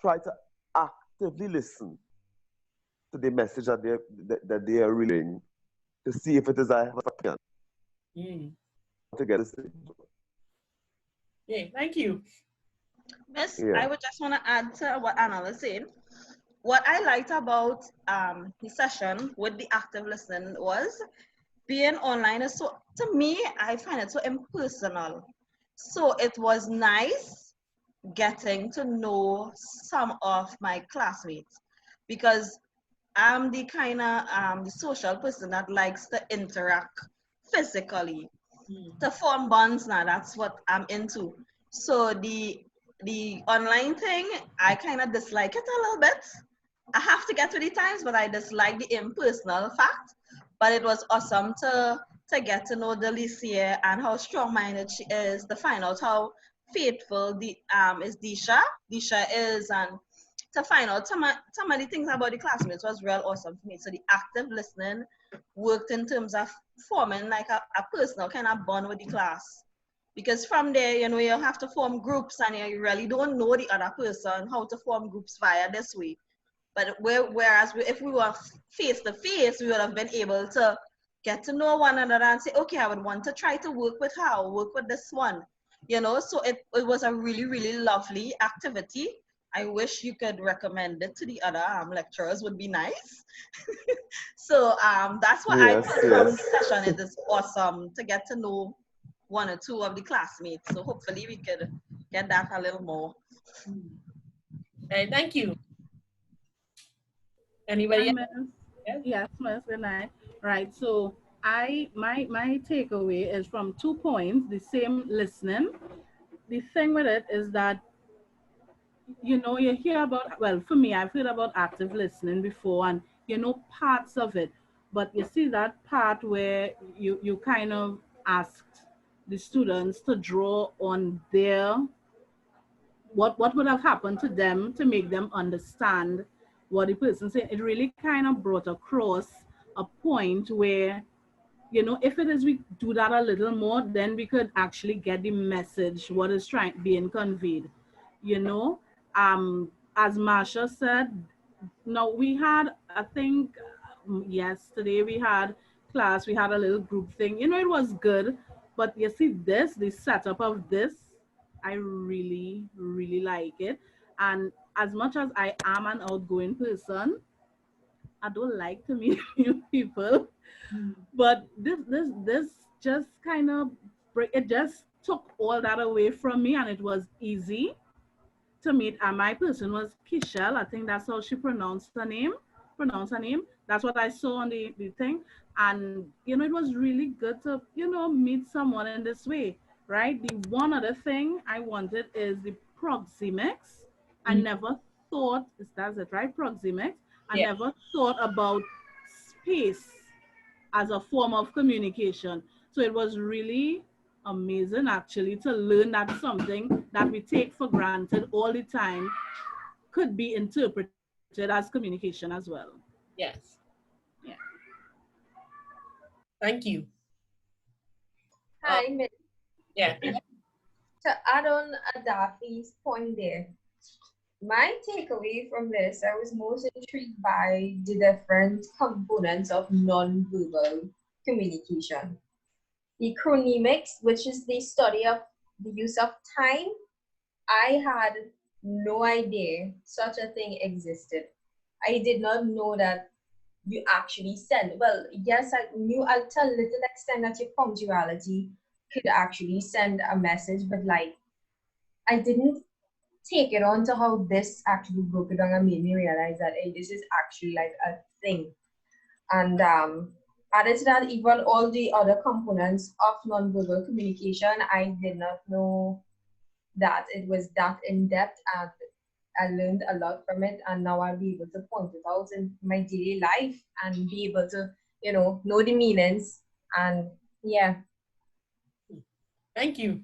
try to actively listen to the message that they are relaying, to see if it is I have a plan to get this. Yeah, thank you. Miss, Yeah. I would just want to add to what Anna was saying. What I liked about the session with the active listening was being online is so, to me, I find it so impersonal. So it was nice getting to know some of my classmates, because I'm the kind of the social person that likes to interact physically, to form bonds. Now that's what I'm into. So the online thing, I kind of dislike it a little bit. I have to get with the times, but I dislike the impersonal fact. But it was awesome to get to know Delicia and how strong-minded she is, to find out how faithful the is Disha is, and to find out some of the things about the classmates was real awesome for me. So the active listening worked in terms of forming like a personal kind of bond with the class. Because from there, you know, you have to form groups, and you really don't know the other person, how to form groups via this way. But whereas if we were face to face, we would have been able to get to know one another and say, okay, I would want to try to work with her, or work with this one. You know, so it was a really, really lovely activity. I wish you could recommend it to the other lecturers, would be nice. So that's what I Yes, took from the yes. session. It is awesome to get to know one or two of the classmates. So hopefully we could get that a little more. Hey, thank you. Anybody else? Yes, Miss, good night. Right, so my takeaway is from 2 points, the same listening. The thing with it is that, you know, you hear about, well, for me, I've heard about active listening before, and you know parts of it, but you see that part where you kind of asked the students to draw on their what would have happened to them to make them understand what the person said. It really kind of brought across a point where, you know, if it is we do that a little more, then we could actually get the message, what is trying being conveyed. You know, as Marsha said, no, we had, I think yesterday we had class, we had a little group thing. You know, it was good. But you see the setup of this, I really, really like it. And as much as I am an outgoing person, I don't like to meet new people. But this just kind of it just took all that away from me, and it was easy to meet. And my person was Kishel. I think that's how she pronounced her name. That's what I saw on the thing. And you know, it was really good to, you know, meet someone in this way, right? The one other thing I wanted is the Proximix. I never thought, is that it, right? Proximix. I never thought about space as a form of communication. So it was really amazing actually to learn that something that we take for granted all the time could be interpreted as communication as well. Yes. Yeah. Thank you. Hi, Miss. Yeah. To add on Adafi's point there, my takeaway from this, I was most intrigued by the different components of non-verbal communication. The chronemics, which is the study of the use of time, I had no idea such a thing existed. I did not know that you actually send. Well, yes, I knew to a little extent that your punctuality could actually send a message, but like I didn't take it on to how this actually broke it down and made me realize that hey, this is actually like a thing. And added to that, even all the other components of nonverbal communication, I did not know that it was that in depth, and I learned a lot from it. And now I'll be able to point it out in my daily life and be able to, you know the meanings. And yeah. Thank you.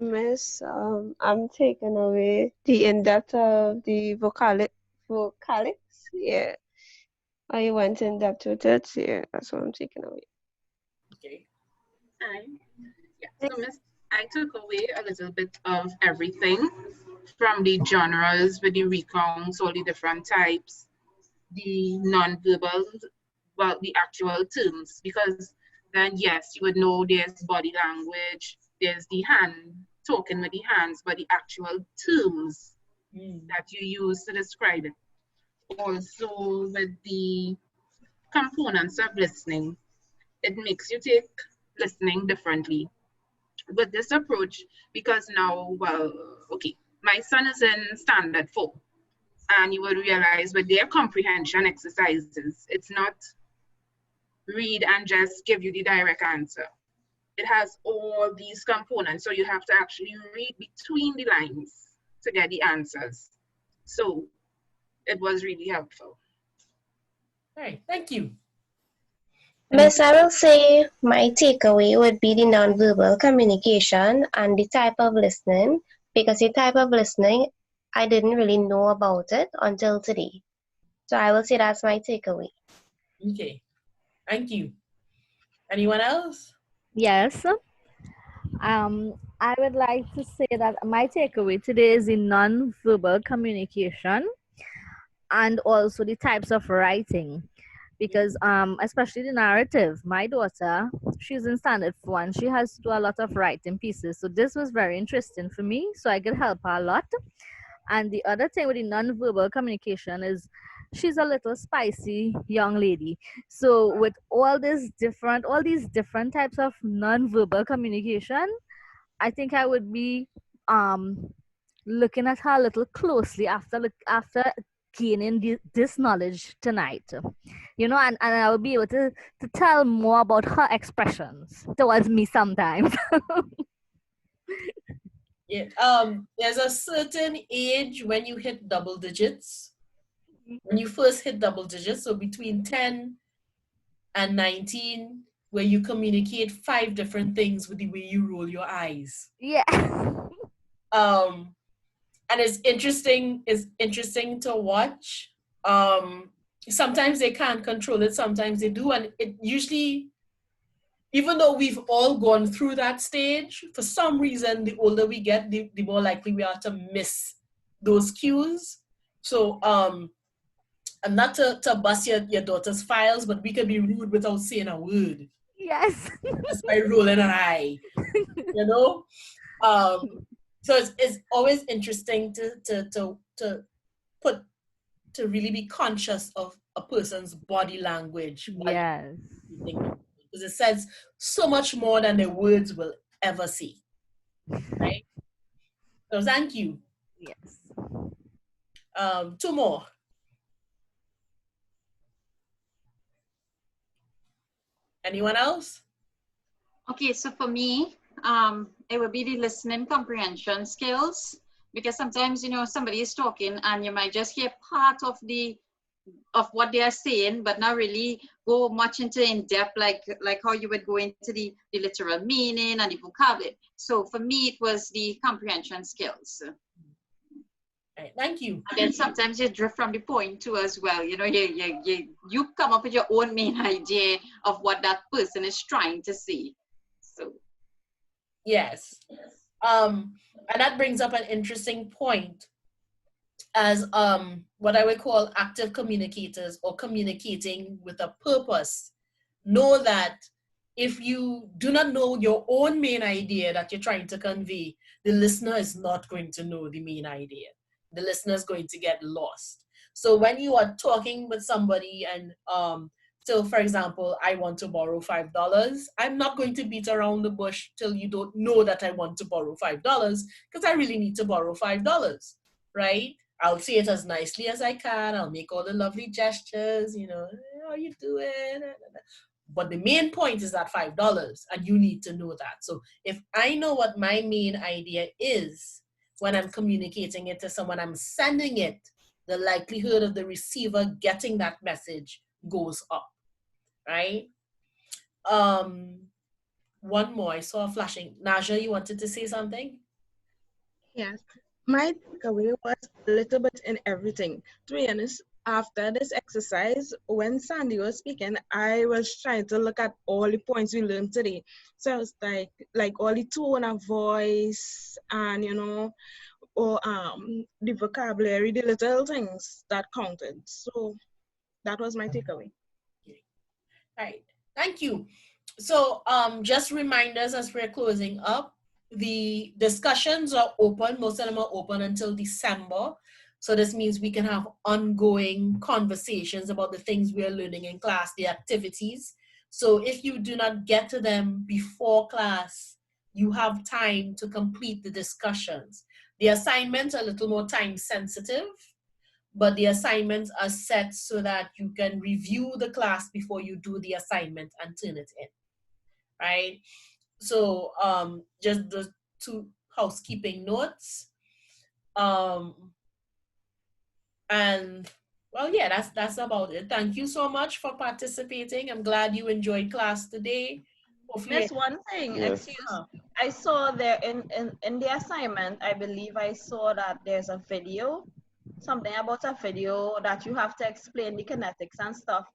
Miss, I'm taking away the in-depth of the vocalics. Yeah. I went in depth with it. Yeah, that's what I'm taking away. Okay. Hi. Yeah. So, Miss, I took away a little bit of everything from the genres with the recounts, all the different types, the non-verbal, well, the actual terms, because then yes, you would know there's body language, there's the hand, talking with the hands, but the actual terms that you use to describe it. Also with the components of listening, it makes you take listening differently. With this approach, because now, well, okay, my son is in standard 4, and you will realize with their comprehension exercises, it's not read and just give you the direct answer. It has all these components, so you have to actually read between the lines to get the answers. So it was really helpful. All right, thank you. Miss, I will say my takeaway would be the nonverbal communication and the type of listening, because the type of listening, I didn't really know about it until today. So I will say that's my takeaway. Okay, thank you. Anyone else? Yes. I would like to say that my takeaway today is in non-verbal communication and also the types of writing. Because especially the narrative, my daughter, she's in standard 4 and she has to do a lot of writing pieces. So this was very interesting for me, so I could help her a lot. And the other thing with the non-verbal communication is she's a little spicy young lady. So with all these different types of non-verbal communication, I think I would be looking at her a little closely after gaining this knowledge tonight, you know, and I will be able to tell more about her expressions towards me sometimes. Yeah. There's a certain age when you hit double digits. When you first hit double digits, so between 10 and 19, where you communicate 5 different things with the way you roll your eyes. Yeah. And it's interesting to watch. Sometimes they can't control it, sometimes they do, and it usually, even though we've all gone through that stage, for some reason, the older we get, the more likely we are to miss those cues. So and not to bust your daughter's files, but we can be rude without saying a word. Yes. Just by rolling an eye, you know? So it's always interesting to really be conscious of a person's body language. Yes. Because it says so much more than their words will ever say. Right? So thank you. Yes. 2 more. Anyone else? Okay, so for me, it would be the listening comprehension skills, because sometimes, you know, somebody is talking and you might just hear part of what they are saying, but not really go much into in depth, like how you would go into the literal meaning and the vocabulary. So for me, it was the comprehension skills. Right, thank you. And then sometimes you drift from the point too as well. You know, you come up with your own main idea of what that person is trying to say. So yes. And that brings up an interesting point as what I would call active communicators, or communicating with a purpose. Know that if you do not know your own main idea that you're trying to convey, the listener is not going to know the main idea. The listener is going to get lost. So when you are talking with somebody and so for example, I want to borrow $5, I'm not going to beat around the bush till you don't know that I want to borrow $5, because I really need to borrow $5, right? I'll say it as nicely as I can. I'll make all the lovely gestures, you know, how you doing? But the main point is that $5, and you need to know that. So if I know what my main idea is, when I'm communicating it to someone, I'm sending it, the likelihood of the receiver getting that message goes up, right? One more, I saw flashing. Naja, you wanted to say something? Yes. My takeaway was a little bit in everything. To be honest, after this exercise, when Sandy was speaking, I was trying to look at all the points we learned today. So I was like all the tone of voice and, you know, or the vocabulary, the little things that counted. So that was my takeaway. Right. Thank you. So just reminders as we're closing up, the discussions are open. Most of them are open until December. So this means we can have ongoing conversations about the things we are learning in class, the activities. So if you do not get to them before class, you have time to complete the discussions. The assignments are a little more time sensitive, but the assignments are set so that you can review the class before you do the assignment and turn it in, right? So just the 2 housekeeping notes. And well, yeah, that's about it. Thank you so much for participating. I'm glad you enjoyed class today. Hopefully, Miss, one thing, Yes. excuse, I saw there in the assignment, I believe I saw that there's a video, something about a video that you have to explain the kinetics and stuff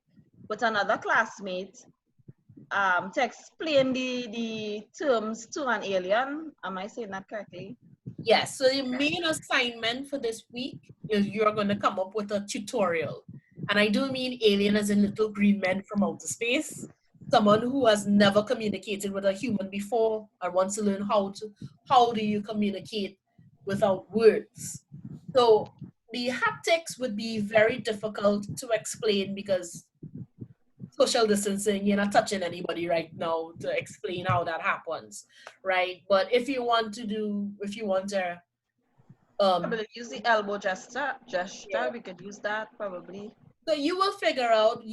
with another classmate to explain the terms to an alien. Am I saying that correctly? yes, so the main assignment for this week is you're going to come up with a tutorial. And I do mean alien as in little green men from outer space. Someone who has never communicated with a human before and wants to learn how do you communicate without words. So the haptics would be very difficult to explain because social distancing, you're not touching anybody right now to explain how that happens, right? But if you want to Probably use the elbow gesture. Yeah. We could use that probably. So you will figure out,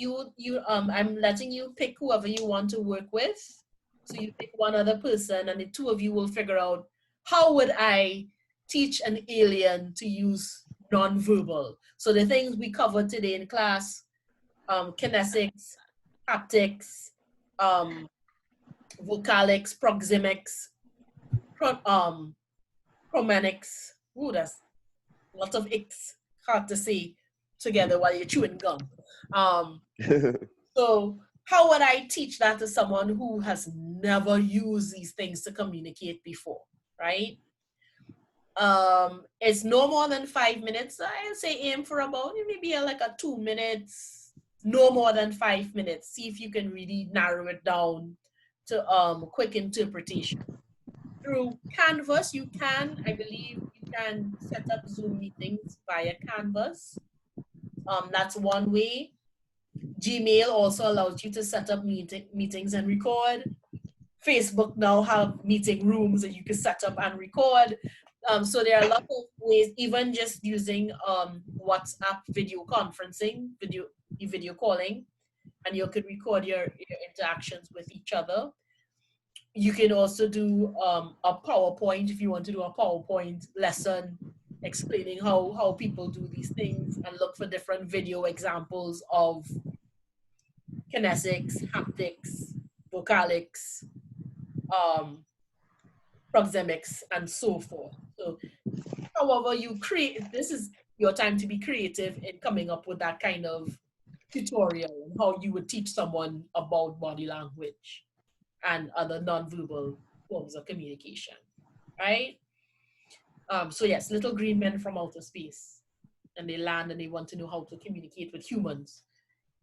I'm letting you pick whoever you want to work with. So you pick one other person and the 2 of you will figure out, how would I teach an alien to use nonverbal? So the things we covered today in class, kinesics, haptics, vocalics, proxemics, chromatics. Ooh, that's lots of icks, hard to say together while you're chewing gum. So how would I teach that to someone who has never used these things to communicate before, right? It's no more than 5 minutes. I say aim for about maybe like a 2 minutes, no more than 5 minutes. See if you can really narrow it down to quick interpretation. Through Canvas, you can, I believe, you can set up Zoom meetings via Canvas. That's one way. Gmail also allows you to set up meetings and record. Facebook now have meeting rooms that you can set up and record. So there are a lot of ways, even just using WhatsApp video conferencing, video calling, and you could record your interactions with each other. You can also do a PowerPoint if you want to do a PowerPoint lesson explaining how people do these things, and look for different video examples of kinesics, haptics, vocalics, proxemics, and so forth. So however you create, this is your time to be creative in coming up with that kind of tutorial and how you would teach someone about body language and other nonverbal forms of communication, right? So yes, little green men from outer space, and they land and they want to know how to communicate with humans,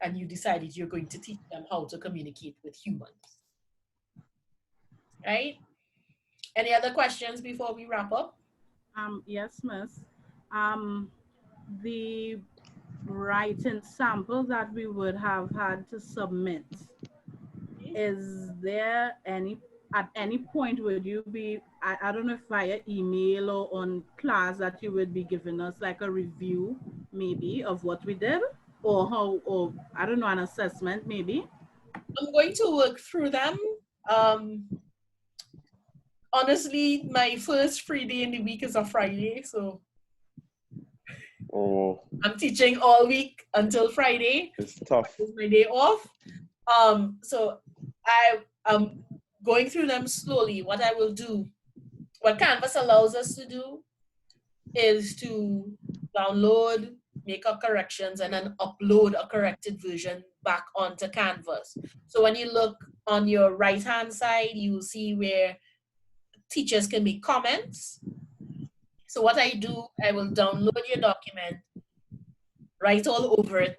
and you decided you're going to teach them how to communicate with humans, right? Any other questions before we wrap up? Yes, miss. The writing sample that we would have had to submit, is there at any point would you be, I don't know if via email or on class, that you would be giving us like a review maybe of what we did, or how, or I don't know, an assessment maybe? I'm going to work through them. Honestly, my first free day in the week is a Friday, so I'm teaching all week until Friday. It's tough. It's my day off. So I am going through them slowly. What I will do, what Canvas allows us to do, is to download, make our corrections, and then upload a corrected version back onto Canvas. So when you look on your right-hand side, you will see where teachers can make comments. So what I do, I will download your document, write all over it,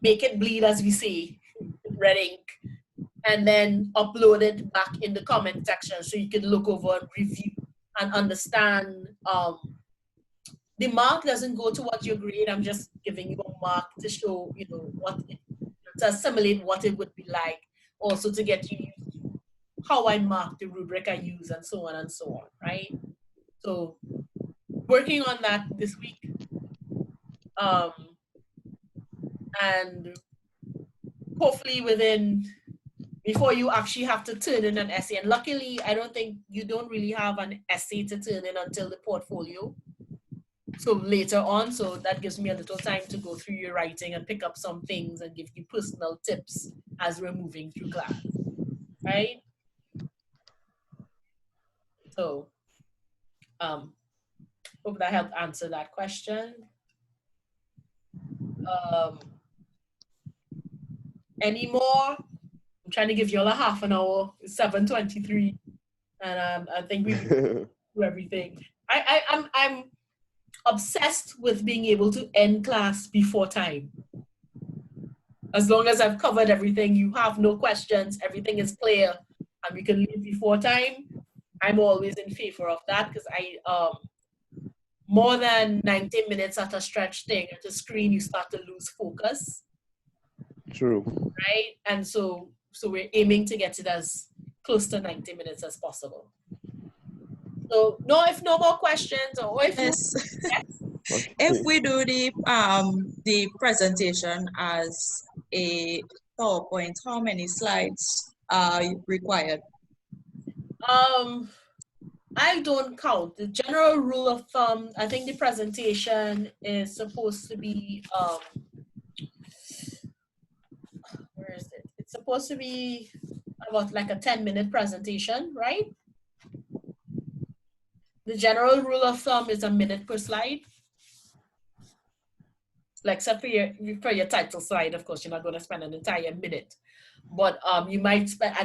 make it bleed, as we say, red ink, and then upload it back in the comment section so you can look over and review and understand. The mark doesn't go towards your grade. I'm just giving you a mark to show, you know, to assimilate what it would be like, also to get you used to how I mark the rubric I use, and so on and so on, right? So working on that this week. And hopefully before you actually have to turn in an essay, and luckily I don't think you don't really have an essay to turn in until the portfolio. So later on, so that gives me a little time to go through your writing and pick up some things and give you personal tips as we're moving through class, right? So, hope that helped answer that question. Any more? I'm trying to give you all a half an hour. It's 7:23, and I think we do everything. I'm obsessed with being able to end class before time. As long as I've covered everything, you have no questions, everything is clear, and we can leave before time, I'm always in favor of that, because more than 90 minutes at a stretch thing at a screen, you start to lose focus. True. Right? And so we're aiming to get it as close to 90 minutes as possible. So if no more questions, or if if we do the presentation as a PowerPoint, how many slides are required? I don't count. The general rule of thumb, I think the presentation is supposed to be where is it? It's supposed to be about like a 10-minute presentation, right? The general rule of thumb is a minute per slide. Like, except for your title slide, of course, you're not going to spend an entire minute. But you might spend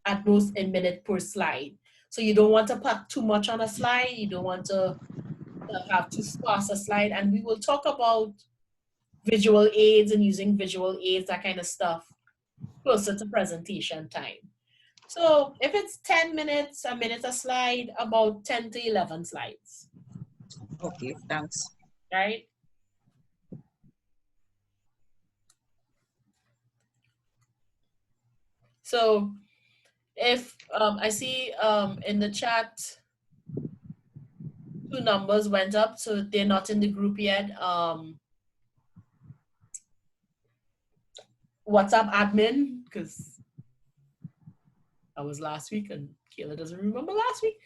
at most a minute per slide. So you don't want to pack too much on a slide. You don't want to have too sparse a slide. And we will talk about visual aids and using visual aids, that kind of stuff, closer to presentation time. So if it's 10 minutes, a minute a slide, about 10 to 11 slides. Okay, thanks. Right? So if I see in the chat, 2 numbers went up, so they're not in the group yet. WhatsApp admin, because that was last week and Kayla doesn't remember last week.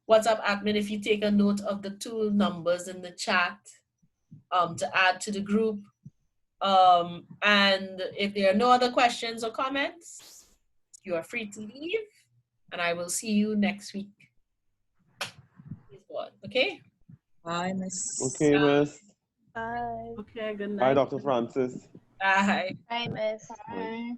WhatsApp admin, if you take a note of the 2 numbers in the chat to add to the group. And if there are no other questions or comments, you are free to leave, and I will see you next week. Okay? Bye, Miss. Okay, Miss. Bye. Okay, good night. Bye, Dr. Francis. Bye. Bye, Miss. Bye.